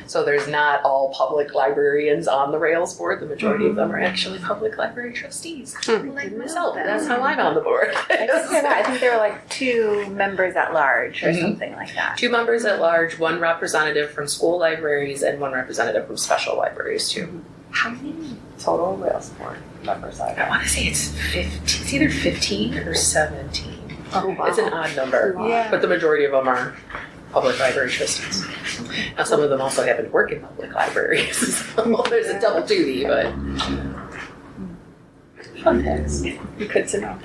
Speaker 2: So there's not all public librarians on the Rails board. The majority of them are actually public library trustees. Like myself. That's how I'm on the board.
Speaker 8: I think there were like 2 members at large or something like that.
Speaker 2: 2 members at large, 1 representative from school libraries, and 1 representative from special libraries too.
Speaker 1: How many total Rails board members are
Speaker 2: I
Speaker 1: there?
Speaker 2: want to say it's 15. It's either 15 or 17.
Speaker 1: Oh, wow.
Speaker 2: It's an odd number,
Speaker 1: Yeah.
Speaker 2: but the majority of them are public library trustees. Now, some of them also happen to work in public libraries, so there's a double duty, but fun facts.
Speaker 1: Good to know.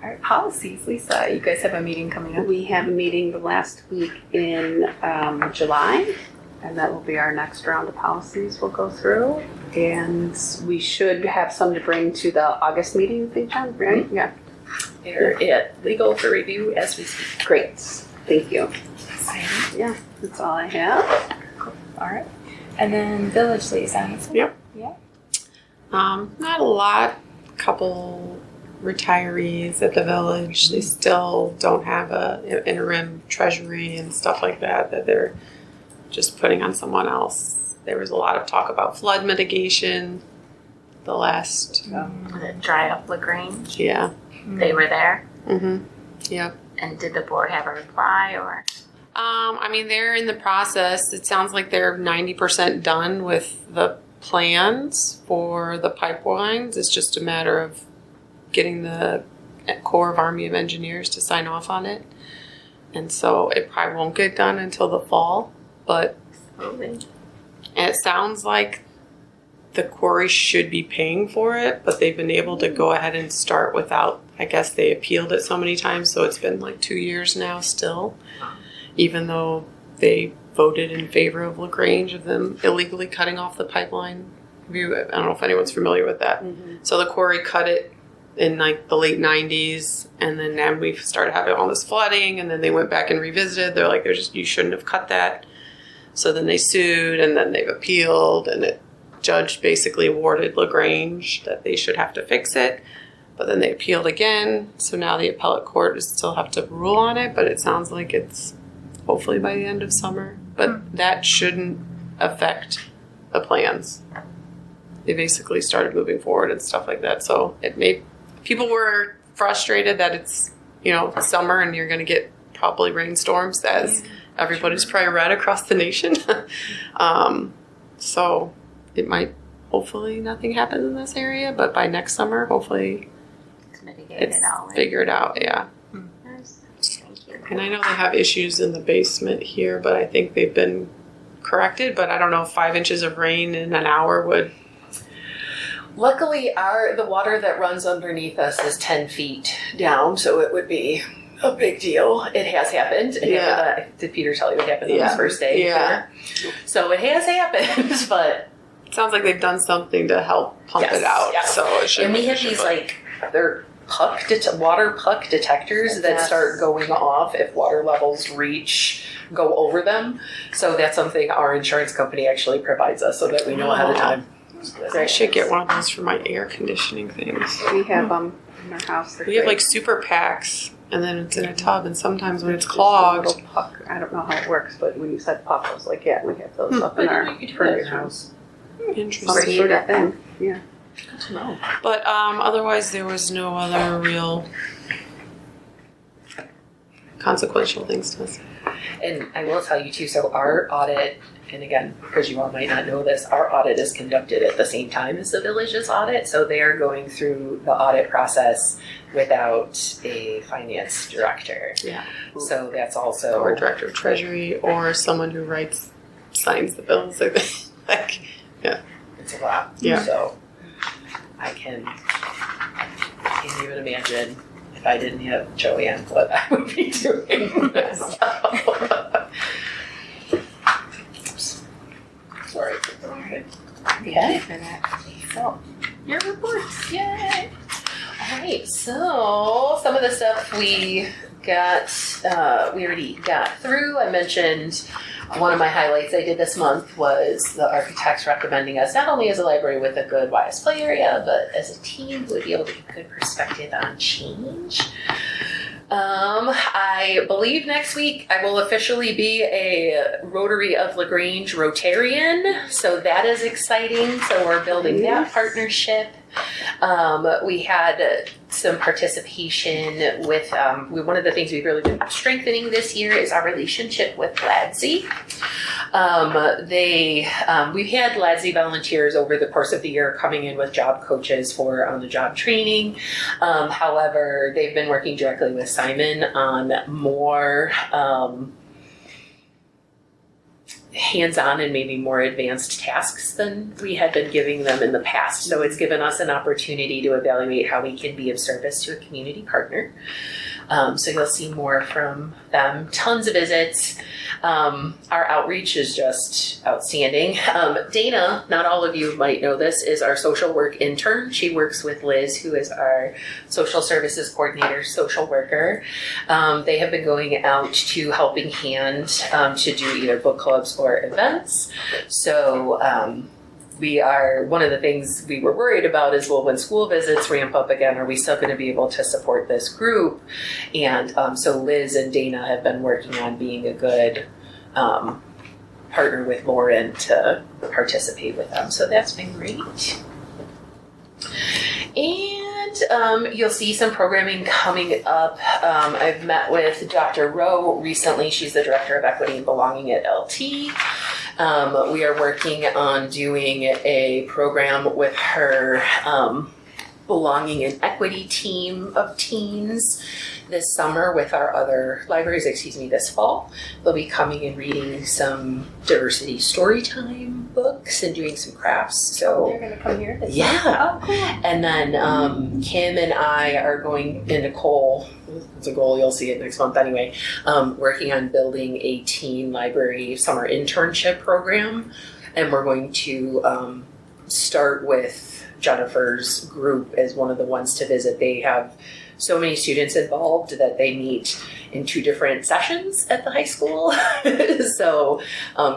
Speaker 1: All right, policies. Lisa, you guys have a meeting coming up.
Speaker 6: We have a meeting the last week in July, and that will be our next round of policies we'll go through. And we should have some to bring to the August meeting, I think, John, right? Yeah.
Speaker 2: They're legal for review as we speak.
Speaker 6: Great. Thank you. Yeah, that's all I have.
Speaker 1: All right. And then village liaisons.
Speaker 3: Yep.
Speaker 1: Yeah.
Speaker 3: Not a lot. Couple retirees at the village. They still don't have an interim treasury and stuff like that they're just putting on someone else. There was a lot of talk about flood mitigation the last,
Speaker 7: Did it dry up Grange?
Speaker 3: yeah.
Speaker 7: They were there?
Speaker 3: Mm-hmm. Yep.
Speaker 7: And did the board have a reply or?
Speaker 3: I mean, they're in the process. It sounds like they're 90% done with the plans for the pipelines. It's just a matter of getting the Corps of Army of Engineers to sign off on it. And so it probably won't get done until the fall, but and it sounds like the quarry should be paying for it, but they've been able to go ahead and start without, I guess they appealed it so many times, so it's been like 2 years now still, even though they voted in favor of Grange, of them illegally cutting off the pipeline. I don't know if anyone's familiar with that. So the quarry cut it in like the late 90s, and then we started having all this flooding, and then they went back and revisited. They're like, you shouldn't have cut that. So then they sued, and then they've appealed, and the judge basically awarded Grange that they should have to fix it. But then they appealed again, so now the appellate court still have to rule on it, but it sounds like it's hopefully by the end of summer. But that shouldn't affect the plans. They basically started moving forward and stuff like that. So it made people were frustrated that it's, summer and you're going to get probably rainstorms, as everybody's probably read across the nation. So it might, hopefully nothing happens in this area, but by next summer, hopefully it's figured out. Yeah. And I know they have issues in the basement here, but I think they've been corrected. But I don't know if 5 inches of rain in an hour would.
Speaker 2: Luckily, the water that runs underneath us is 10 feet down, so it would be a big deal. It has happened. Did Peter tell you what happened on his first day?
Speaker 3: Yeah.
Speaker 2: So it has happened, but
Speaker 3: it sounds like they've done something to help pump it out.
Speaker 2: Yes.
Speaker 3: So it should.
Speaker 2: And we have these they're water puck detectors that start going off if water levels go over them. So that's something our insurance company actually provides us, so that we know ahead of time.
Speaker 3: I should get one of those for my air conditioning things.
Speaker 6: We have them in our house.
Speaker 3: We have super packs, and then it's in a tub, and sometimes when it's clogged.
Speaker 6: Little puck. I don't know how it works, but when you said puck, I was like, yeah, we have those up in our furnace house.
Speaker 3: Interesting.
Speaker 6: Sort of thing. Yeah.
Speaker 2: Good to know.
Speaker 3: But otherwise, there was no other real consequential things to us.
Speaker 2: And I will tell you too, so our audit, and again, because you all might not know this, our audit is conducted at the same time as the village's audit. So they are going through the audit process without a finance director.
Speaker 3: Yeah.
Speaker 2: So that's also.
Speaker 3: Or director of treasury, or someone who signs the bills. Yeah.
Speaker 2: It's a lot.
Speaker 3: Yeah.
Speaker 2: So I can't even imagine if I didn't have Joanne what I would be doing. Sorry. Okay. So, your reports. Yay. All right. So, some of the stuff we already got through. I mentioned one of my highlights I did this month was the architects recommending us not only as a library with a good YS play area, but as a team who would be able to give good perspective on change. I believe next week I will officially be a Rotary of Grange Rotarian, so that is exciting. So we're building that partnership. We had some participation with, one of the things we've really been strengthening this year is our relationship with LADSI. We've had LADSI volunteers over the course of the year coming in with job coaches for on-the-job training. However, they've been working directly with Simon on more hands-on and maybe more advanced tasks than we had been giving them in the past. So it's given us an opportunity to evaluate how we can be of service to a community partner. So you'll see more from them. Tons of visits. Our outreach is just outstanding. Dana, not all of you might know this, is our social work intern. She works with Liz, who is our social services coordinator, social worker. They have been going out to Helping Hand to do either book clubs or events. So one of the things we were worried about is, well, when school visits ramp up again, are we still going to be able to support this group? And so Liz and Dana have been working on being a good partner with Lauren to participate with them. So that's been great. And you'll see some programming coming up. I've met with Dr. Rowe recently. She's the Director of Equity and Belonging at LT. We are working on doing a program with her belonging and equity team of teens this summer with our other libraries, this fall. They'll be coming and reading some diversity story time books and doing some crafts. So
Speaker 1: they're going to come here?
Speaker 2: yeah.
Speaker 1: Oh, cool.
Speaker 2: And then Kim and I are going, and Nicole, it's a goal, you'll see it next month anyway, working on building a teen library summer internship program. And we're going to start with Jennifer's group as one of the ones to visit. They have so many students involved that they meet in 2 different sessions at the high school. So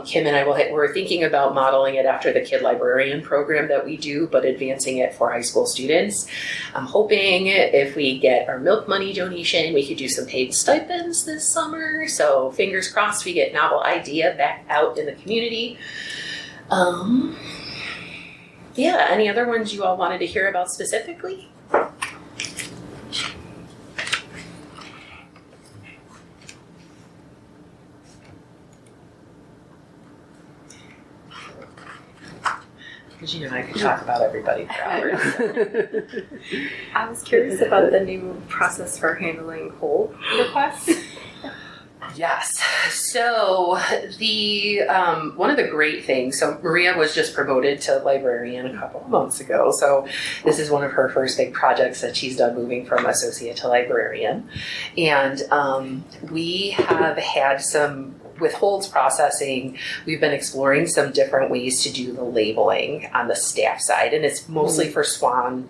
Speaker 2: Kim and I we're thinking about modeling it after the Kid Librarian program that we do, but advancing it for high school students. I'm hoping if we get our milk money donation, we could do some paid stipends this summer. So fingers crossed we get Novel Idea back out in the community. Yeah, any other ones you all wanted to hear about specifically? Because I could talk about everybody for hours.
Speaker 1: I was curious about the new process for handling hold requests.
Speaker 2: Yes. So the one of the great things, so Maria was just promoted to librarian a couple of months ago. So this is one of her first big projects that she's done, moving from associate to librarian. And we have had some withholds processing. We've been exploring some different ways to do the labeling on the staff side, and it's mostly for SWAN,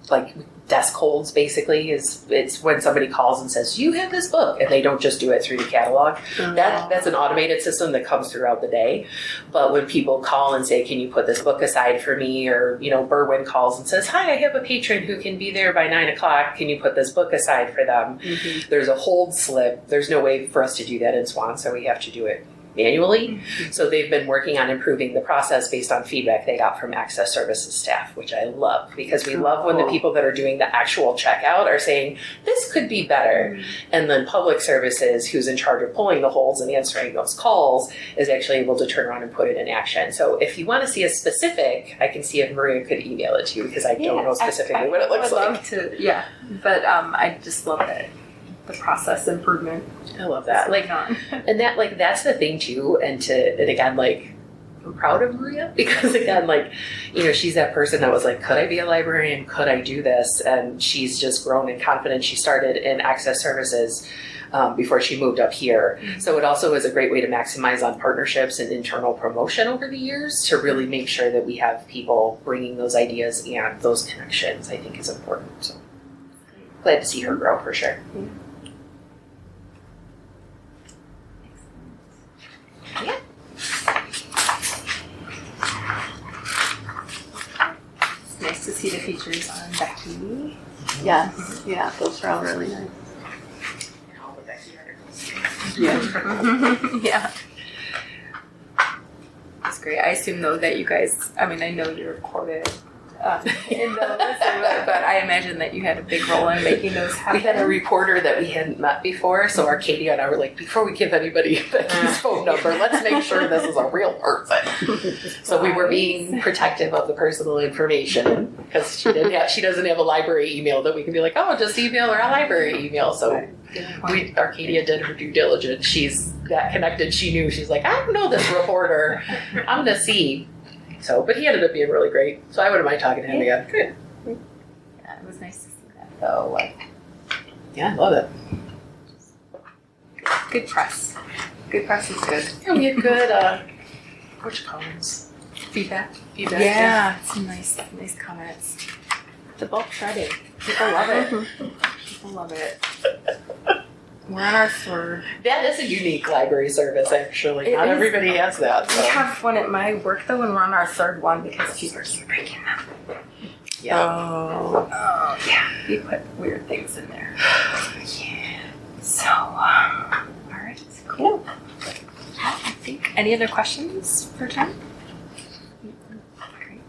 Speaker 2: like desk holds. Basically, it's when somebody calls and says you have this book, and they don't just do it through the catalog. That's an automated system that comes throughout the day. But when people call and say, "Can you put this book aside for me?" or Berwin calls and says, "Hi, I have a patron who can be there by 9 o'clock. Can you put this book aside for them?" Mm-hmm. There's a hold slip. There's no way for us to do that in SWAN, so we have to do it manually. Mm-hmm. So they've been working on improving the process based on feedback they got from access services staff, which I love, because we love when the people that are doing the actual checkout are saying, this could be better. Mm-hmm. And then public services, who's in charge of pulling the holds and answering those calls, is actually able to turn around and put it in action. So if you want to see a specific, I can see if Maria could email it to you, because I don't know specifically what it looks like.
Speaker 1: I would love to, yeah. But I just love it. The process improvement.
Speaker 2: I love that. And that's the thing too. And again, I'm proud of Maria, because again, she's that person that was like, could I be a librarian? Could I do this? And she's just grown in confidence. She started in access services before she moved up here. Mm-hmm. So it also is a great way to maximize on partnerships and internal promotion over the years, to really make sure that we have people bringing those ideas and those connections, I think is important. So glad to see her grow for sure.
Speaker 1: Yeah.
Speaker 2: Yeah.
Speaker 1: It's nice to see the features on Becky.
Speaker 6: Yes, yeah, those are all really nice.
Speaker 2: All the Becky articles.
Speaker 6: Yeah.
Speaker 1: Yeah. That's great. I assume though that you guys, I know you're recorded in those, but I imagine that you had a big role in making those happen.
Speaker 2: We had a reporter that we hadn't met before, so Arcadia and I were like, before we give anybody Becky's phone number, let's make sure this is a real person. So we were being protective of the personal information, because she doesn't have a library email that we can be like, oh, just email her a library email. So Arcadia did her due diligence. She's that connected. She knew. She's like, I don't know this reporter. I'm gonna see. So, but he ended up being really great. So I wouldn't mind talking to him again. Good.
Speaker 1: Yeah, it was nice to see that though.
Speaker 2: Yeah, I love it.
Speaker 1: Good press. Good press is good.
Speaker 2: Yeah, we had good, which comments?
Speaker 1: Feedback.
Speaker 2: Yeah.
Speaker 1: Some nice comments. The bulk shredding. People love it. People love it. We're on our third.
Speaker 2: That is a unique library service, actually. Not everybody has that. So.
Speaker 1: We have one at my work though, and we're on our third one because people keep breaking them.
Speaker 2: Yeah.
Speaker 1: Oh, yeah. We put weird things in there. Yeah. So, all right, cool. I think. Any other questions for Jen? Great.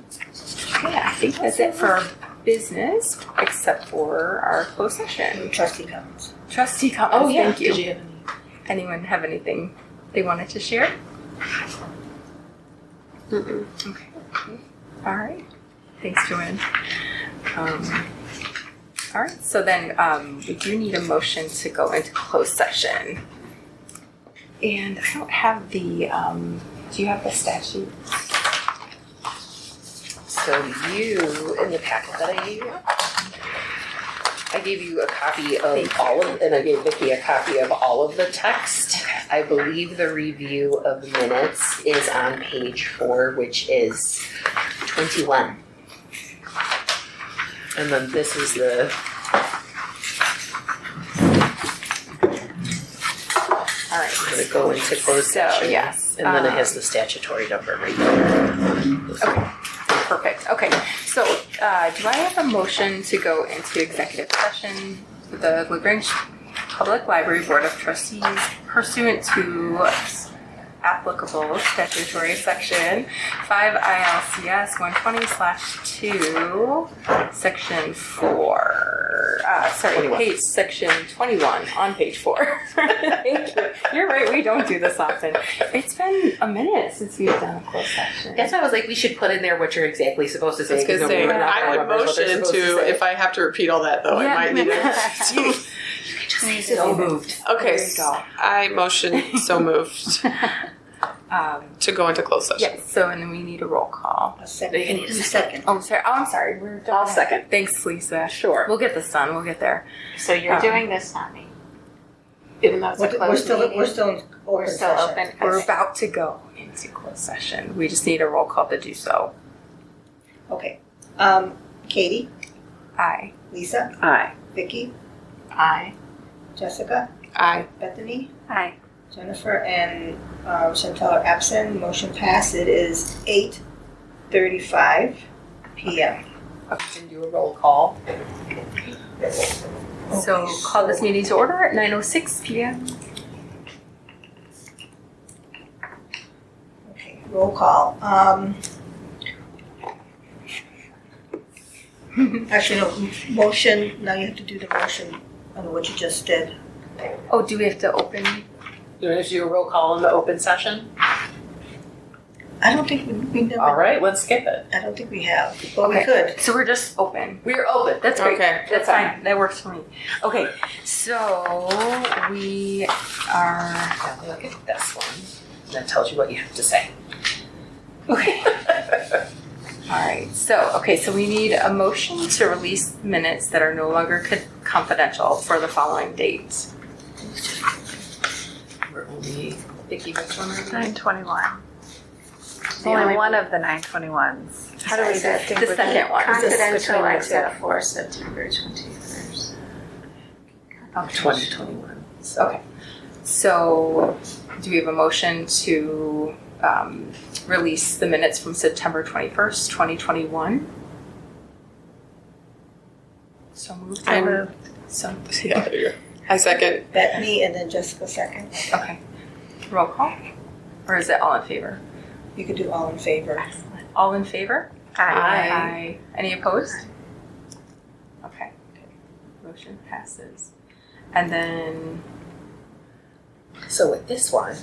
Speaker 1: Okay, I think that's it for business, except for our closed session.
Speaker 9: Trustee comments.
Speaker 1: Trustee comments.
Speaker 2: Oh, yeah.
Speaker 1: Thank you.
Speaker 2: Did you have any?
Speaker 1: Anyone have anything they wanted to share?
Speaker 6: Mm-mm.
Speaker 1: Okay. All right. Thanks, Joanne. All right, so then we do need a motion to go into closed session. And I don't have the, do you have the statute?
Speaker 2: So you, in the packet that I gave you a copy of all of, and I gave Vicki a copy of all of the text. I believe the review of the minutes is on page 4, which is 21. And then this is the,
Speaker 1: All right.
Speaker 2: I'm gonna go into closed session.
Speaker 1: yes,
Speaker 2: And then it has the statutory number right there.
Speaker 1: Okay, perfect. Okay, so do I have a motion to go into executive session with the Grange Public Library Board of Trustees pursuant to applicable statutory section 5 ILCS 120/2, section 4. Page section 21 on page 4. Thank you. You're right, we don't do this often. It's been a minute since we've done a closed session.
Speaker 2: That's why I was like, we should put in there what you're exactly supposed to say.
Speaker 3: I was going to say,
Speaker 2: we're not
Speaker 3: I
Speaker 2: gonna
Speaker 3: would
Speaker 2: remember what they're
Speaker 3: motion
Speaker 2: supposed
Speaker 3: to,
Speaker 2: say.
Speaker 3: if I have to repeat all that though, I might need to.
Speaker 2: So moved.
Speaker 3: Okay,
Speaker 1: There you go.
Speaker 3: I motion so moved to go into closed session.
Speaker 1: Yes, so and then we need a roll call.
Speaker 5: A second.
Speaker 1: Oh, sorry. Oh, I'm sorry.
Speaker 6: I'll second.
Speaker 1: Thanks, Lisa.
Speaker 6: Sure.
Speaker 1: We'll get this done. We'll get there.
Speaker 7: So you're doing this, not me. Even though it's a
Speaker 5: We're
Speaker 7: closed
Speaker 5: still
Speaker 7: meeting.
Speaker 5: in open
Speaker 7: We're still
Speaker 5: session.
Speaker 7: open.
Speaker 1: We're
Speaker 7: Okay.
Speaker 1: about to go into closed session. We just need a roll call to do so.
Speaker 5: Okay. Katie,
Speaker 1: Aye.
Speaker 5: Lisa,
Speaker 6: Aye.
Speaker 5: Vicki,
Speaker 7: Aye.
Speaker 5: Jessica,
Speaker 3: Aye.
Speaker 5: Bethany,
Speaker 8: Aye.
Speaker 5: Jennifer, and Chantel are absent. Motion passed. It is 8:35 p.m.
Speaker 2: Okay, can do a roll call.
Speaker 1: So call this meeting to order at 9:06 p.m.
Speaker 5: Okay, roll call. Actually, no, motion, now you have to do the motion on what you just did.
Speaker 1: Oh, do we have to open?
Speaker 2: You want to do a roll call in the open session?
Speaker 5: I don't think we never.
Speaker 2: All right, let's skip it.
Speaker 5: I don't think we have, but we
Speaker 1: Okay.
Speaker 5: could.
Speaker 1: So we're just open.
Speaker 2: We're open.
Speaker 1: That's great.
Speaker 3: Okay.
Speaker 1: That's fine. That works for me. Okay. So we are.
Speaker 2: Now look at this one. That tells you what you have to say.
Speaker 1: Okay. All right. So we need a motion to release minutes that are no longer confidential for the following dates.
Speaker 2: We're only, Vicki, which one are we?
Speaker 8: 921.
Speaker 1: The
Speaker 8: Only
Speaker 1: only
Speaker 8: one of the 921s. How do we
Speaker 7: Sorry,
Speaker 8: distinguish?
Speaker 1: The second one.
Speaker 7: Confidential
Speaker 8: Between the
Speaker 7: except for September 21st.
Speaker 2: 2021.
Speaker 1: Okay. So do we have a motion to release the minutes from September 21st, 2021? So moved.
Speaker 3: I
Speaker 8: moved.
Speaker 1: So,
Speaker 3: Yeah, there you go. I second.
Speaker 5: Bethany and then Jessica second.
Speaker 1: okay. Roll call? Or is it all in favor?
Speaker 5: You could do all in favor.
Speaker 1: All in favor?
Speaker 3: Aye.
Speaker 1: Any opposed? Okay. Motion passes. And then,
Speaker 2: So with this one,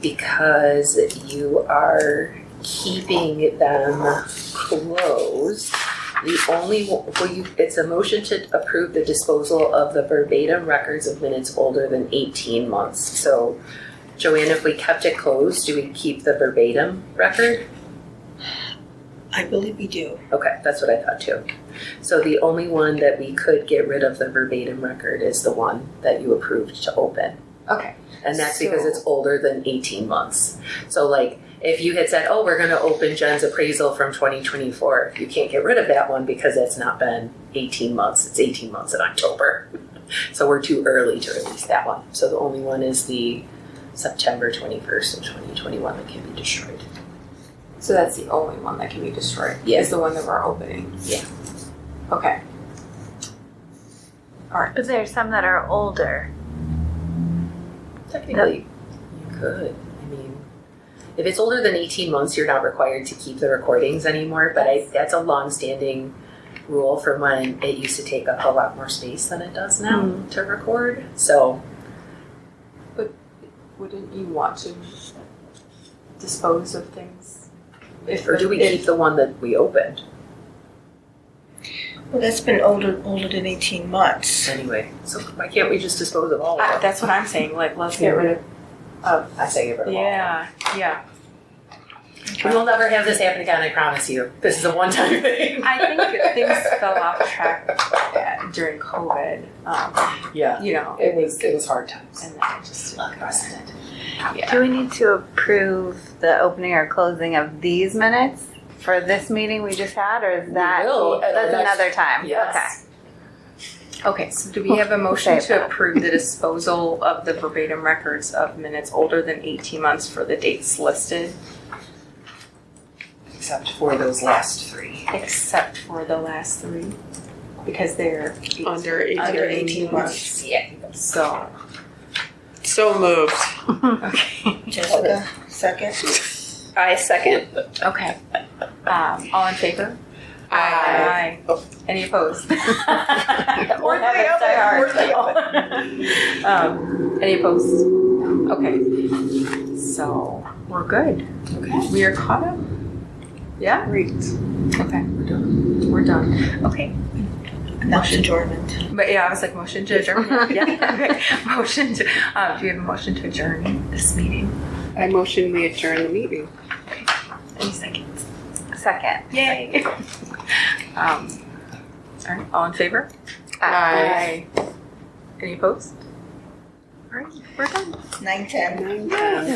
Speaker 2: because you are keeping them closed, the only, it's a motion to approve the disposal of the verbatim records of minutes older than 18 months. So Joanne, if we kept it closed, do we keep the verbatim record?
Speaker 5: I believe we do.
Speaker 2: Okay, that's what I thought too. So the only one that we could get rid of the verbatim record is the one that you approved to open.
Speaker 1: okay.
Speaker 2: And that's because it's older than 18 months. So like, if you had said, oh, we're gonna open Jen's appraisal from 2024, you can't get rid of that one because it's not been 18 months. It's 18 months in October. So we're too early to release that one. So the only one is the September 21st of 2021 that can be destroyed.
Speaker 1: So that's the only one that can be destroyed?
Speaker 2: Yeah.
Speaker 1: Is the one that we're opening?
Speaker 2: Yeah.
Speaker 1: Okay.
Speaker 8: But there's some that are older.
Speaker 2: Technically, you could. I mean, if it's older than 18 months, you're not required to keep the recordings anymore, but that's a long-standing rule from when it used to take up a lot more space than it does now to record. So,
Speaker 1: Wouldn't you want to dispose of things?
Speaker 2: or do we keep the one that we opened?
Speaker 9: Well, that's been older than 18 months.
Speaker 2: Anyway, so why can't we just dispose of all of them?
Speaker 1: That's what I'm saying. Like, let's get rid of.
Speaker 2: I say get rid of all.
Speaker 1: Yeah.
Speaker 2: We will never have this happen again, I promise you. This is a one-time thing.
Speaker 1: I think things fell off track during COVID.
Speaker 2: Yeah.
Speaker 1: You know,
Speaker 2: It was hard times.
Speaker 1: and then it just precedent. Yeah.
Speaker 8: Do we need to approve the opening or closing of these minutes for this meeting we just had, or is that
Speaker 2: will at
Speaker 8: that's
Speaker 2: the next-
Speaker 8: another time?
Speaker 2: Yes.
Speaker 1: Okay, so do we have a motion
Speaker 8: Save
Speaker 1: to
Speaker 8: that.
Speaker 1: approve the disposal of the verbatim records of minutes older than 18 months for the dates listed,
Speaker 2: Except for those last three.
Speaker 1: except for the last three? Because they're
Speaker 3: Under 18.
Speaker 1: under 18 months.
Speaker 2: Yeah.
Speaker 1: So,
Speaker 3: So moved.
Speaker 1: okay.
Speaker 9: Jessica, second.
Speaker 8: I second.
Speaker 1: Okay. All in favor?
Speaker 3: Aye.
Speaker 1: Any opposed?
Speaker 2: Or have it die hard.
Speaker 1: Any opposed? Okay. So we're good.
Speaker 2: Okay.
Speaker 1: We are caught up. Yeah?
Speaker 3: Great.
Speaker 1: Okay. We're done. Okay.
Speaker 9: Motion adjournment.
Speaker 1: But yeah, I was like, motion to adjourn. Yeah. Okay. Motion to, do we have a motion to adjourn this meeting?
Speaker 6: I motion we adjourn the meeting.
Speaker 1: Any seconds?
Speaker 8: Second.
Speaker 1: Yay. All right. All in favor?
Speaker 3: Aye.
Speaker 1: Any opposed? All right. We're done.
Speaker 9: 9:10.
Speaker 6: 9:10.